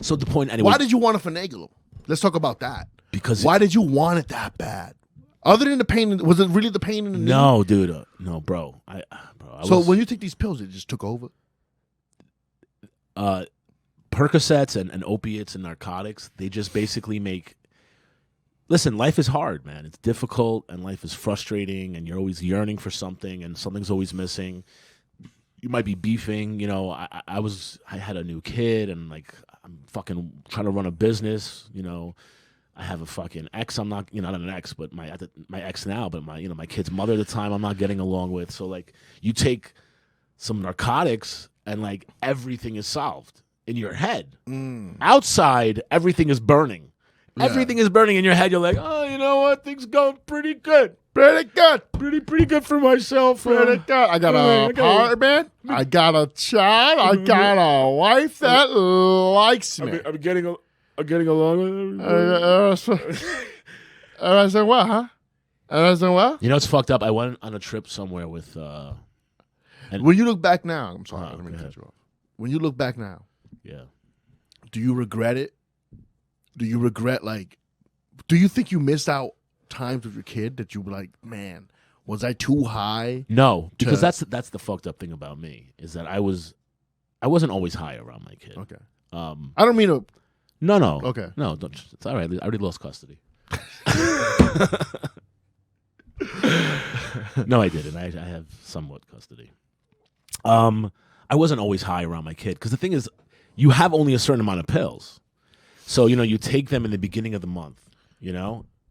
So the point anyway. Why did you want to finagle them? Let's talk about that. Because Why did you want it that bad? Other than the pain, was it really the pain in the knee? no, dude, no, bro. I So was, when you take these pills, it just took over. Percocets and opiates and narcotics, they just basically make. Listen, life is hard, man. It's difficult, and life is frustrating, and you're always yearning for something, and something's always missing. You might be beefing, I had a new kid, and like I'm fucking trying to run a business, I have a fucking ex. I'm not, not an ex, but my ex now, but my kid's mother at the time, I'm not getting along with. So like, you take some narcotics, and like everything is solved in your head. Outside, everything is burning. Yeah. Everything is burning in your head. You're like, oh, you know what? Things going pretty good. Pretty good. Pretty good for myself. Pretty good. I got an apartment. I got a child. I got a wife that likes me. I'm getting along with everybody. And I said, what, huh? And I said, what? You know, it's fucked up. I went on a trip somewhere with. When you look back now, I'm sorry, I Oh, didn't mean go to ahead. cut you off. When you look back now, Yeah. do you regret it? Do you regret, do you think you missed out times with your kid that you were like, man, was I too high? No, because that's the fucked up thing about me is that I wasn't always high around my kid. Okay. I I don't mean to No. Okay. No, it's all right. I already lost custody. No, I didn't. I have somewhat custody. I wasn't always high around my kid because the thing is, you have only a certain amount of pills. So, you take them in the beginning of the month,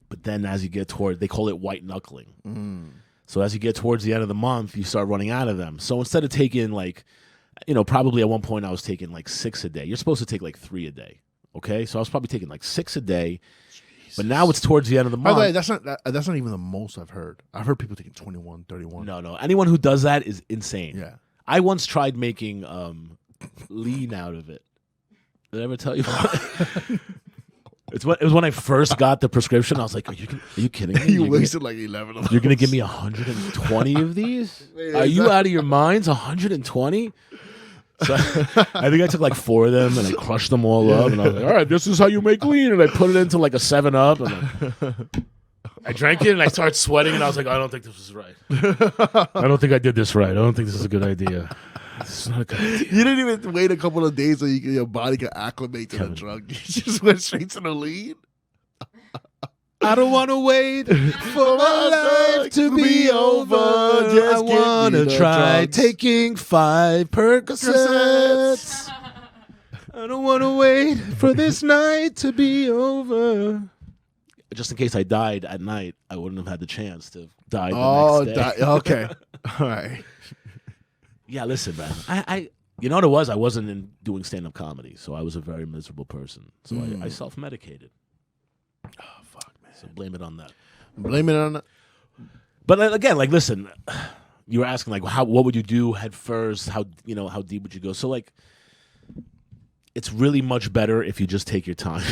but then as you get toward, they call it white knuckling. So as you get towards the end of the month, you start running out of them. So instead of taking probably at one point I was taking like 6 a day. You're supposed to take like 3 a day. Okay. So I was probably taking like 6 a day. Jesus. But now it's towards the end of the month. By the way, that's not even the most I've heard. I've heard people taking 21, 31. No. Anyone who does that is insane. Yeah. I once tried making lean out of it. Did I ever tell you about it? It was when I first got the prescription. I was like, are you kidding me? You wasted like 11 of them. You're going to give me 120 of these? Are you out of your minds? 120? So I think I took like 4 of them and I crushed them all up. And I was like, all right, this is how you make lean. And I put it into like a 7-Up. And I drank it and I started sweating. And I was like, I don't think this is right. I don't think I did this right. I don't think this is a good idea. This is not a good idea. You didn't even wait a couple of days so your body could acclimate to the drug. You just went straight to the lead. I don't want to wait for my life to be over. I want to try taking 5 Percocets. I don't want to wait for this night to be over. Just in case I died at night, I wouldn't have had the chance to die the next day. Okay. All right. Yeah, listen, man. I you know what it was? I wasn't doing stand-up comedy, so I was a very miserable person. So I self-medicated. Oh, fuck, man. So blame it on that. Blame it on that. But again, listen, you were asking what would you do head first? How deep would you go? So it's really much better if you just take your time.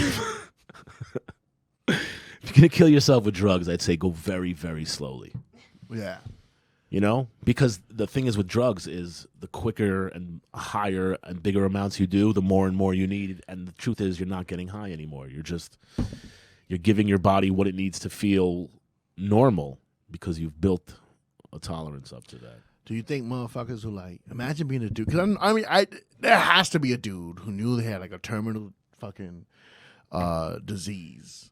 If you're gonna kill yourself with drugs, I'd say go very, very slowly. Yeah. Because the thing is with drugs is the quicker and higher and bigger amounts you do, the more and more you need. And the truth is you're not getting high anymore. You're giving your body what it needs to feel normal because you've built a tolerance up to that. Do you think motherfuckers who imagine being a dude? Because there has to be a dude who knew they had a terminal fucking disease.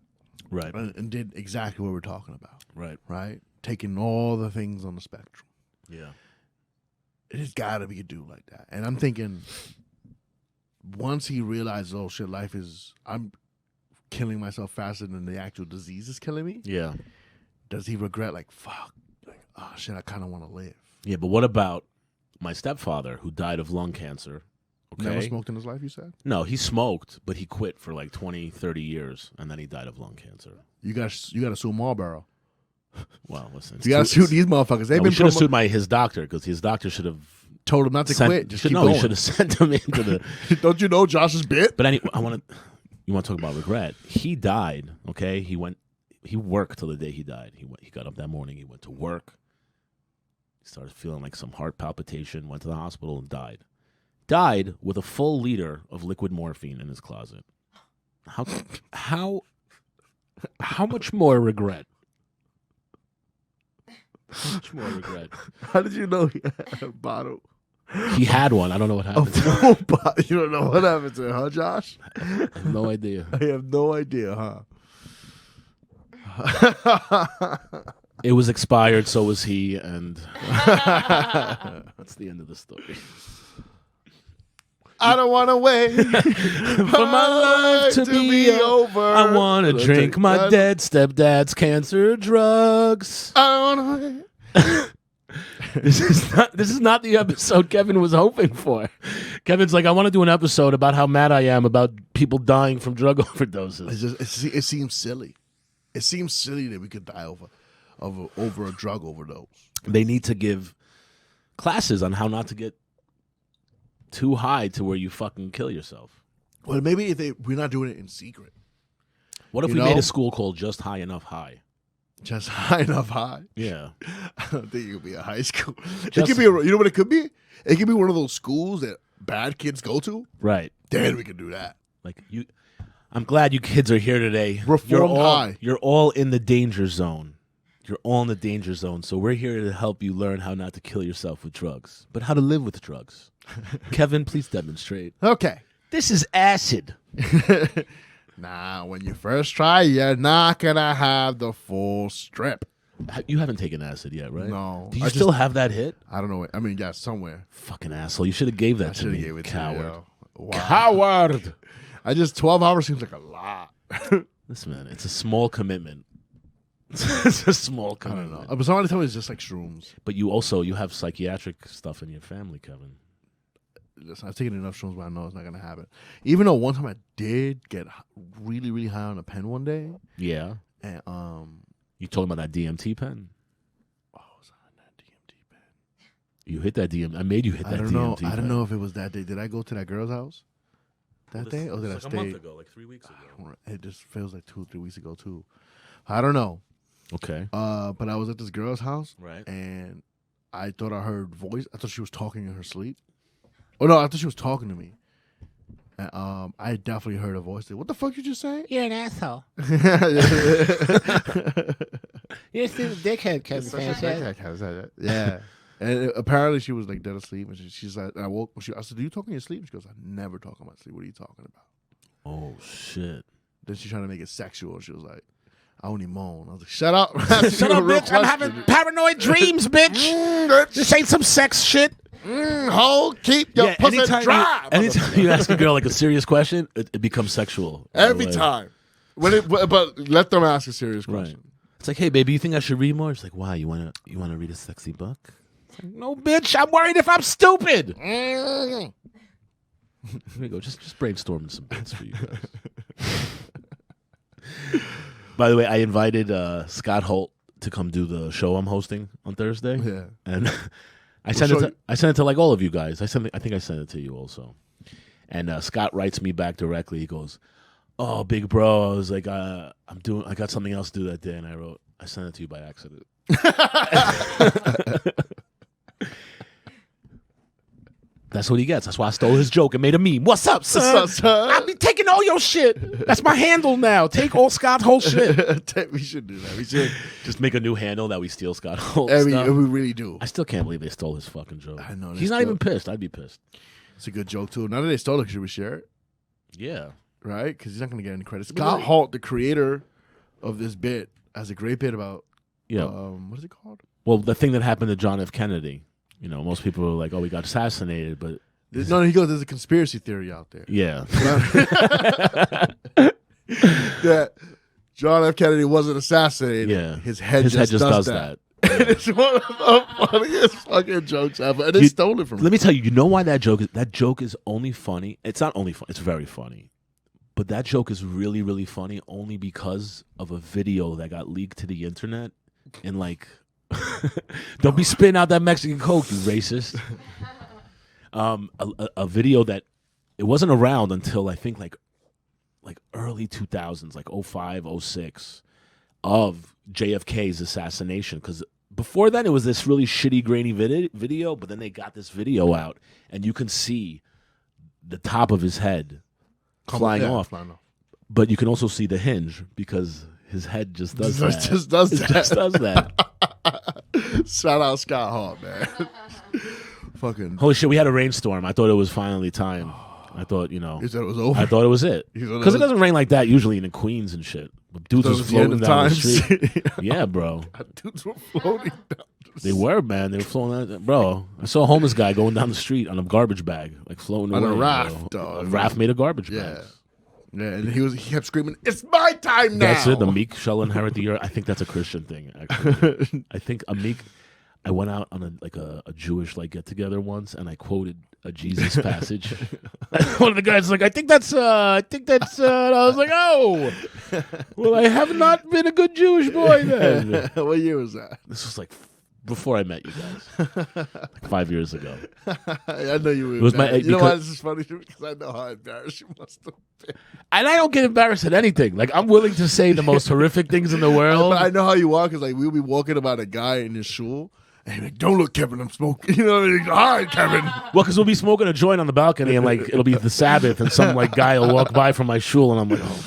Right. And did exactly what we're talking about. Right. Right? Taking all the things on the spectrum. Yeah. It has got to be a dude like that. And I'm thinking, once he realizes, oh shit, I'm killing myself faster than the actual disease is killing me. Yeah. Does he regret fuck, oh shit, I kind of want to live. Yeah, but what about my stepfather who died of lung cancer? Okay. Never smoked in his life, you said? No, he smoked, but he quit for 20, 30 years, and then he died of lung cancer. You got to sue Marlboro. Well, listen. You got to sue these motherfuckers. We should have sued his doctor because his doctor should have told him not to quit. Just keep going. He should have sent him into the. Don't you know Josh's bit? But anyway, you want to talk about regret? He died. Okay, he worked till the day he died. He got up that morning. He went to work. He started feeling some heart palpitation. Went to the hospital and died. Died with a full liter of liquid morphine in his closet. How much more regret? How much more regret? How did you know he had a bottle? He had one. I don't know what happened. You don't know what happened to it, huh, Josh? I have no idea. I have no idea, huh? It was expired, so was he, and that's the end of the story. I don't want to wait for my life to be over. I want to drink my dead stepdad's cancer drugs. I don't want to wait. This is not the episode Kevin was hoping for. Kevin's like, I want to do an episode about how mad I am about people dying from drug overdoses. It seems silly. It seems silly that we could die over a drug overdose. They need to give classes on how not to get too high to where you fucking kill yourself. Well, maybe we're not doing it in secret. What if we made a school called Just High Enough High? Just High Enough High? Yeah. I don't think it could be a high school. It could be, you know what it could be? It could be one of those schools that bad kids go to. Right. Then we could do that. I'm glad you kids are here today. Reformed High. You're all in the danger zone. You're all in the danger zone. So we're here to help you learn how not to kill yourself with drugs, but how to live with drugs. Kevin, please demonstrate. Okay. This is acid. Nah, when you first try, you're not gonna have the full strip. You haven't taken acid yet, right? No. Do you still have that hit? I don't know. I mean, yeah, somewhere. Fucking asshole. You should have gave that I to should me. have gave it Coward. to you. Yo. Wow. Coward. 12 hours seems like a lot. Listen, man, it's a small commitment. It's a small I don't commitment. know. But somebody told me it's just like shrooms. But you have psychiatric stuff in your family, Kevin. Listen, I've taken enough shrooms, but I know it's not gonna happen. Even though one time I did get really, really high on a pen one day, Yeah. and You talking about that DMT pen? oh, was I on that DMT pen? You hit that DMT. I made you hit that I don't know. DMT I pen. don't know if it was that day. Did I go to that girl's house that day, or did I like stay? a month ago, like 3 weeks ago. It just feels like 2 or 3 weeks ago too. I don't know. Okay. But I was at this girl's house, Right. and I thought I heard voice. I thought she was talking in her sleep. Oh no, I thought she was talking to me. And I definitely heard a voice. What the fuck you just say? You're an asshole. Yeah. You're still a dickhead, Kevin Sanchez. Yeah. And apparently she was like dead asleep, and she's like, and I woke. I said, "Do you talk in your sleep?" She goes, "I never talk in my sleep. What are you talking about?" Oh shit. Then she's trying to make it sexual. She was like, "I only moan." I was like, "Shut up, Shut up, bitch. I'm having paranoid dreams, bitch. This ain't some sex shit. Hold, keep your pussy dry." Anytime you ask a girl like a serious question, it becomes sexual. Every Like, time. But let them ask a serious Right. question. It's like, hey, baby, you think I should read more? It's like, why? You wanna read a sexy book? No, bitch. I'm worried if I'm stupid. Here we go. Just brainstorming some bits for you guys. By the way, I invited Scott Holt to come do the show I'm hosting on Thursday. Yeah. And I sent it to like all of you guys. I think I sent it to you also. And Scott writes me back directly. He goes, "Oh, big bro, I was like, I got something else to do that day," and I sent it to you by accident. That's what he gets. That's why I stole his joke and made a meme. What's up, son? What's up, son? I'll be taking all your shit. That's my handle now. Take all Scott's whole shit. We should do that. We should. Just make a new handle that we steal Scott Holt We stuff. really do. I still can't believe they stole his fucking joke. I know, they He's not still- even pissed. I'd be pissed. It's a good joke, too. Now that they stole it, should we share it? Yeah. Right? Because he's not going to get any credit. Scott Holt, the creator of this bit, has a great bit about, Yeah. what is it called? Well, the thing that happened to John F. Kennedy. You know, most people were like, "Oh, we got assassinated," but No, he goes, there's a conspiracy theory out there. yeah. That John F. Kennedy wasn't assassinated. Yeah. His head His just head just does that. that. It's one of the funniest fucking jokes ever. And they stole it from Let me tell you, you know why that joke is only funny? It's not only funny, it's very funny. But that joke is really, really funny only because of a video that got leaked to the internet. And like, don't be spitting out that Mexican Coke, you racist. A video that it wasn't around until I think like early 2000s, like 05, 06, of JFK's assassination. Because before then, it was this really shitty, grainy video, but then they got this video out, and you can see the top of his head flying off. But you can also see the hinge because his head just does that. Just does It that. just does that. Shout out Scott Hall, man. Fucking. Holy shit, we had a rainstorm. I thought it was finally time. I thought, He said it was over. I thought it was it. He said it Because it was- doesn't rain like that usually in Queens and shit. But dudes Thought was it was the end floating of down the times. street. Yeah, bro. Dudes were floating down. They were, man. They were floating down. Bro, I saw a homeless guy going down the street on a garbage bag, like floating On a away. raft, bro. dog. A raft made of garbage Yeah. bags. Yeah, and he kept screaming, "It's my time now!" That's it. The meek shall inherit the earth. I think that's a Christian thing, actually. I think a meek. I went out on a Jewish get together once, and I quoted a Jesus passage. One of the guys was like, I think that's. And I was like, oh, well, I have not been a good Jewish boy then. What year was that? This was like before I met you guys, like 5 years ago. I know you were. It was my- you know why because- this is funny to me? Because I know how embarrassed you must have been. And I don't get embarrassed at anything. Like, I'm willing to say the most horrific things in the world. But I know how you walk. Because we'll be walking about a guy in his shul. And he's like, "Don't look, Kevin, I'm smoking." You know what I mean? Hi, Kevin. Well, because we'll be smoking a joint on the balcony, and it'll be the Sabbath, and some guy will walk by from my shul, and I'm like, "Oh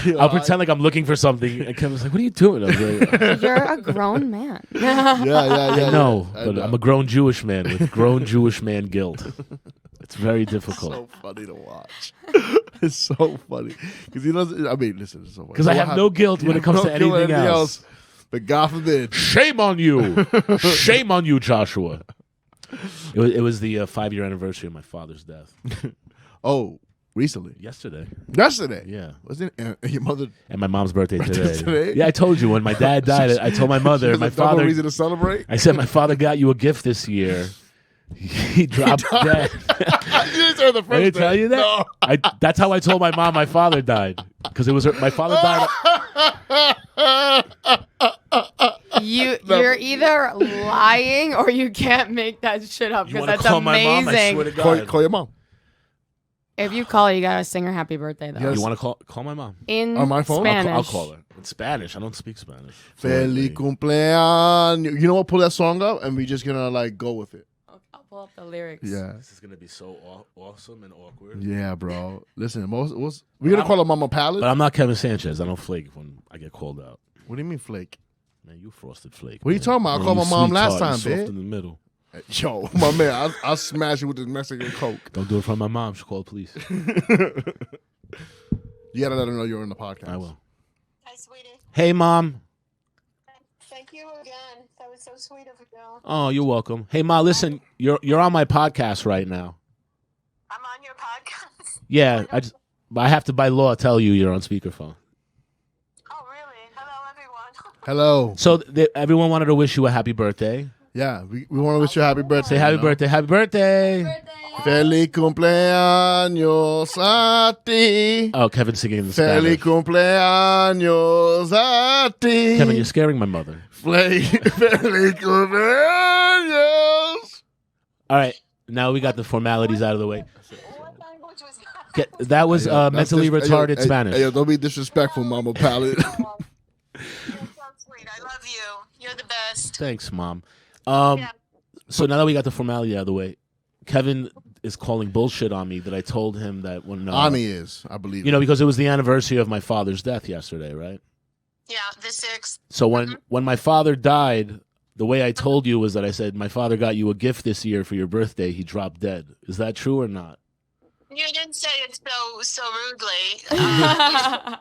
shit!" I'll pretend like I'm looking for something, and Kevin's like, "What are you doing?" I was like, You're a grown man. Yeah. I know, I but know. I'm a grown Jewish man with grown Jewish man guilt. It's very difficult. So funny to watch. It's so funny because he doesn't. I mean, listen, it's so funny. Because I have no guilt when it comes to anything else. But God forbid. Shame on you. Shame on you, Joshua. It was the 5-year anniversary of my father's death. Oh, recently. Yesterday. Yeah. Wasn't it? Your mother. And my mom's birthday today. Today? Yeah, I told you when my dad died, I told my mother, There's my a double father. reason to celebrate. I said, my father got you a gift this year. He dropped dead. You didn't say the first I didn't tell day. you that? No. That's how I told my mom my father died. Because it was my father died. You're either lying or you can't make that shit up You because want to that's call my mom? I amazing. swear to God. Call your mom. If you call her, you gotta sing her happy birthday though. Yes. You want to call my mom? In On my phone? Spanish. I'll call her. In Spanish. I don't speak Spanish. Feliz cumpleaños. You know what? Pull that song up and we just gonna like go with it. I'll pull up the lyrics. Yeah. This is going to be so awesome and awkward. Yeah, bro. Listen, we're gonna call her Mama Palette. But I'm not Kevin Sanchez. I don't flake when I get called out. What do you mean flake? Man, you frosted flake. What are you man. talking about? I Man, called you my mom sweet last tart, you time, soft bitch. in the middle. Yo, my man, I'll smash you with this Mexican Coke. Don't do it from my mom. She'll call the police. You gotta let her know you're in the podcast. I will. Hi, sweetie. Hey, Mom. Thank you again. That was so sweet of you. Oh, you're welcome. Hey, Ma, listen, you're on my podcast right now. I'm on your podcast. Yeah, I have to by law tell you you're on speakerphone. Oh, really? Hello, everyone. Hello. So everyone wanted to wish you a happy birthday. Yeah, we want to wish you a happy birthday. Say happy you know? birthday, happy birthday. Feliz cumpleaños a ti. Oh, Kevin's singing in Feliz Spanish. cumpleaños a ti. Kevin, you're scaring my mother. Feliz cumpleaños. All right, now we got the formalities out of the way. What language was that? That was That's mentally just- retarded hey, Spanish. Hey, yo, don't be disrespectful, Mama Palette. You're so sweet. I love you. You're the best. Thanks, Mom. Yeah. So now that we got the formality out of the way, Kevin is calling bullshit on me that I told him that when Ani is, I believe. you know, because it was the anniversary of my father's death yesterday, right? Yeah, the 6th. So when my father died, the way I told you was that I said my father got you a gift this year for your birthday. He dropped dead. Is that true or not? You didn't say it so rudely. Oh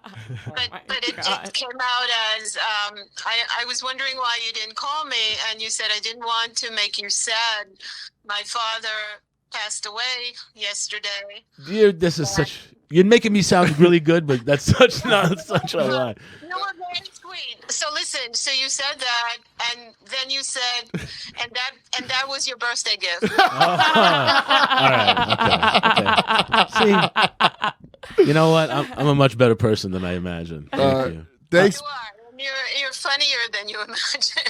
But it came out as I was wondering why you didn't call me, and you said I didn't want to make you sad. My father passed away yesterday. This is such. You're making me sound really good, but that's such a lie. You were very sweet. So listen, so you said that, and then you said, and that was your birthday gift. All right. Okay. See, you know what? I'm a much better person than I imagined. Thank you. Thanks. You are. And you're funnier than you imagine.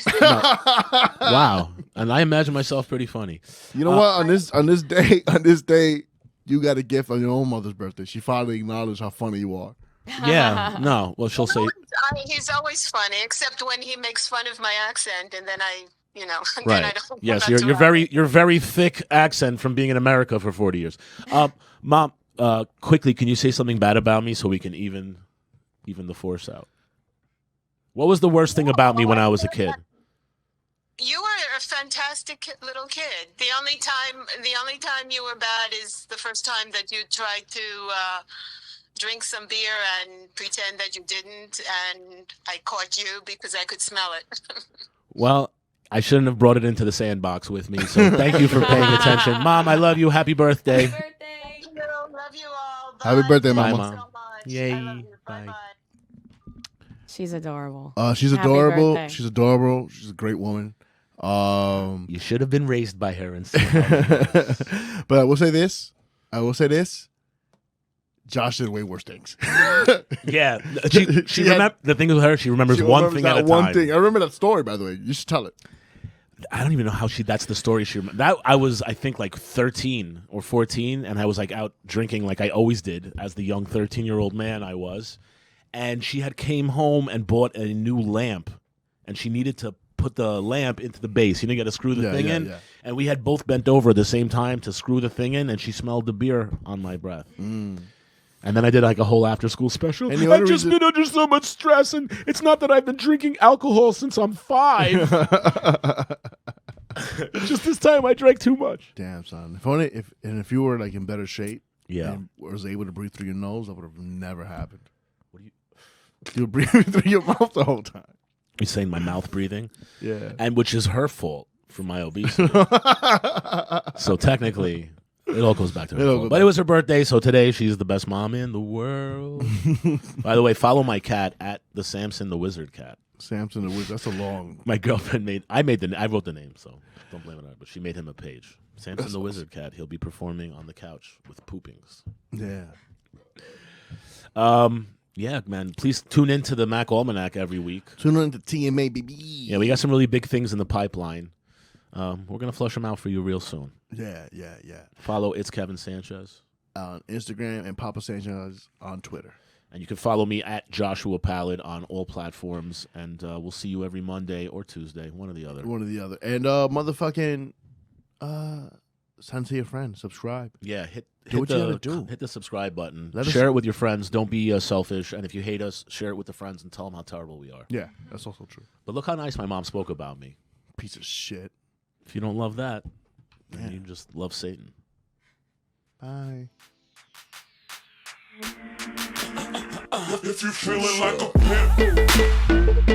Wow. And I imagine myself pretty funny. You know what? On this day, you got a gift on your own mother's birthday. She finally acknowledged how funny you are. Yeah. No. Well, she'll say. He's always funny, except when he makes fun of my accent, and then I, then I Right. don't. Yes. I'm not You're very thick accent from being in America for 40 years. Mom, quickly, can you say something bad about me so we can even the force out? What was the worst thing about me when I was a kid? You were a fantastic little kid. The only time you were bad is the first time that you tried to drink some beer and pretend that you didn't, and I caught you because I could smell it. Well, I shouldn't have brought it into the sandbox with me. So thank you for paying attention, Mom. I love you. Happy birthday. Love you all. Bye. Happy birthday, Thank Mama. you so much. Yay. I love you. Bye. Bye-bye. She's adorable. She's Happy adorable. birthday. She's adorable. She's a great woman. You should have been raised by her instead. But I will say this. Josh did way worse things. Yeah, She had- the thing with her, she remembers one thing at a one time. thing. I remember that story, by the way. You should tell it. I don't even know how that's the story she remembers. That I was, I think, like 13 or 14, and I was like out drinking like I always did as the young 13-year-old man I was. And she had came home and bought a new lamp, and she needed to put the lamp into the base. You know, you got to screw the thing in. Yeah. And we had both bent over at the same time to screw the thing in, and she smelled the beer on my breath. And then I did like a whole after-school special. And the I've only just reason- been under so much stress, and it's not that I've been drinking alcohol since I'm 5. Just this time I drank too much. Damn, son. If you were like in better shape, Yeah. and was able to breathe through your nose, that would have never happened. What do you? You were breathing through your mouth the whole time. You're saying my mouth breathing? Yeah. And which is her fault for my obesity. So technically, it all goes back to her fault. But it was her birthday, so today she's the best mom in the world. By the way, follow my cat at the Samson the Wizard Cat. Samson the Wizard. That's a long. My girlfriend I wrote the name, so don't blame it on her. But she made him a page. Samson the Wizard Cat. He'll be performing on the couch with poopings. Yeah. Yeah, man. Please tune into the Mack Almanac every week. Tune in to TMA, baby. Yeah, we got some really big things in the pipeline. We're gonna flush them out for you real soon. Yeah. Follow It's Kevin Sanchez On Instagram and Papa Sanchez on Twitter. and you can follow me at Joshua Pallid on all platforms. And we'll see you every Monday or Tuesday, one or the other. And motherfucking send to your friends. Subscribe. Yeah, hit what you gotta do. Hit the subscribe button. Let us- Share it with your friends. Don't be selfish. And if you hate us, share it with the friends and tell them how terrible we are. Yeah, that's also true. But look how nice my mom spoke about me. Piece of shit. If you don't love that, then Yeah. you just love Satan. Bye. If you feeling like a pimp.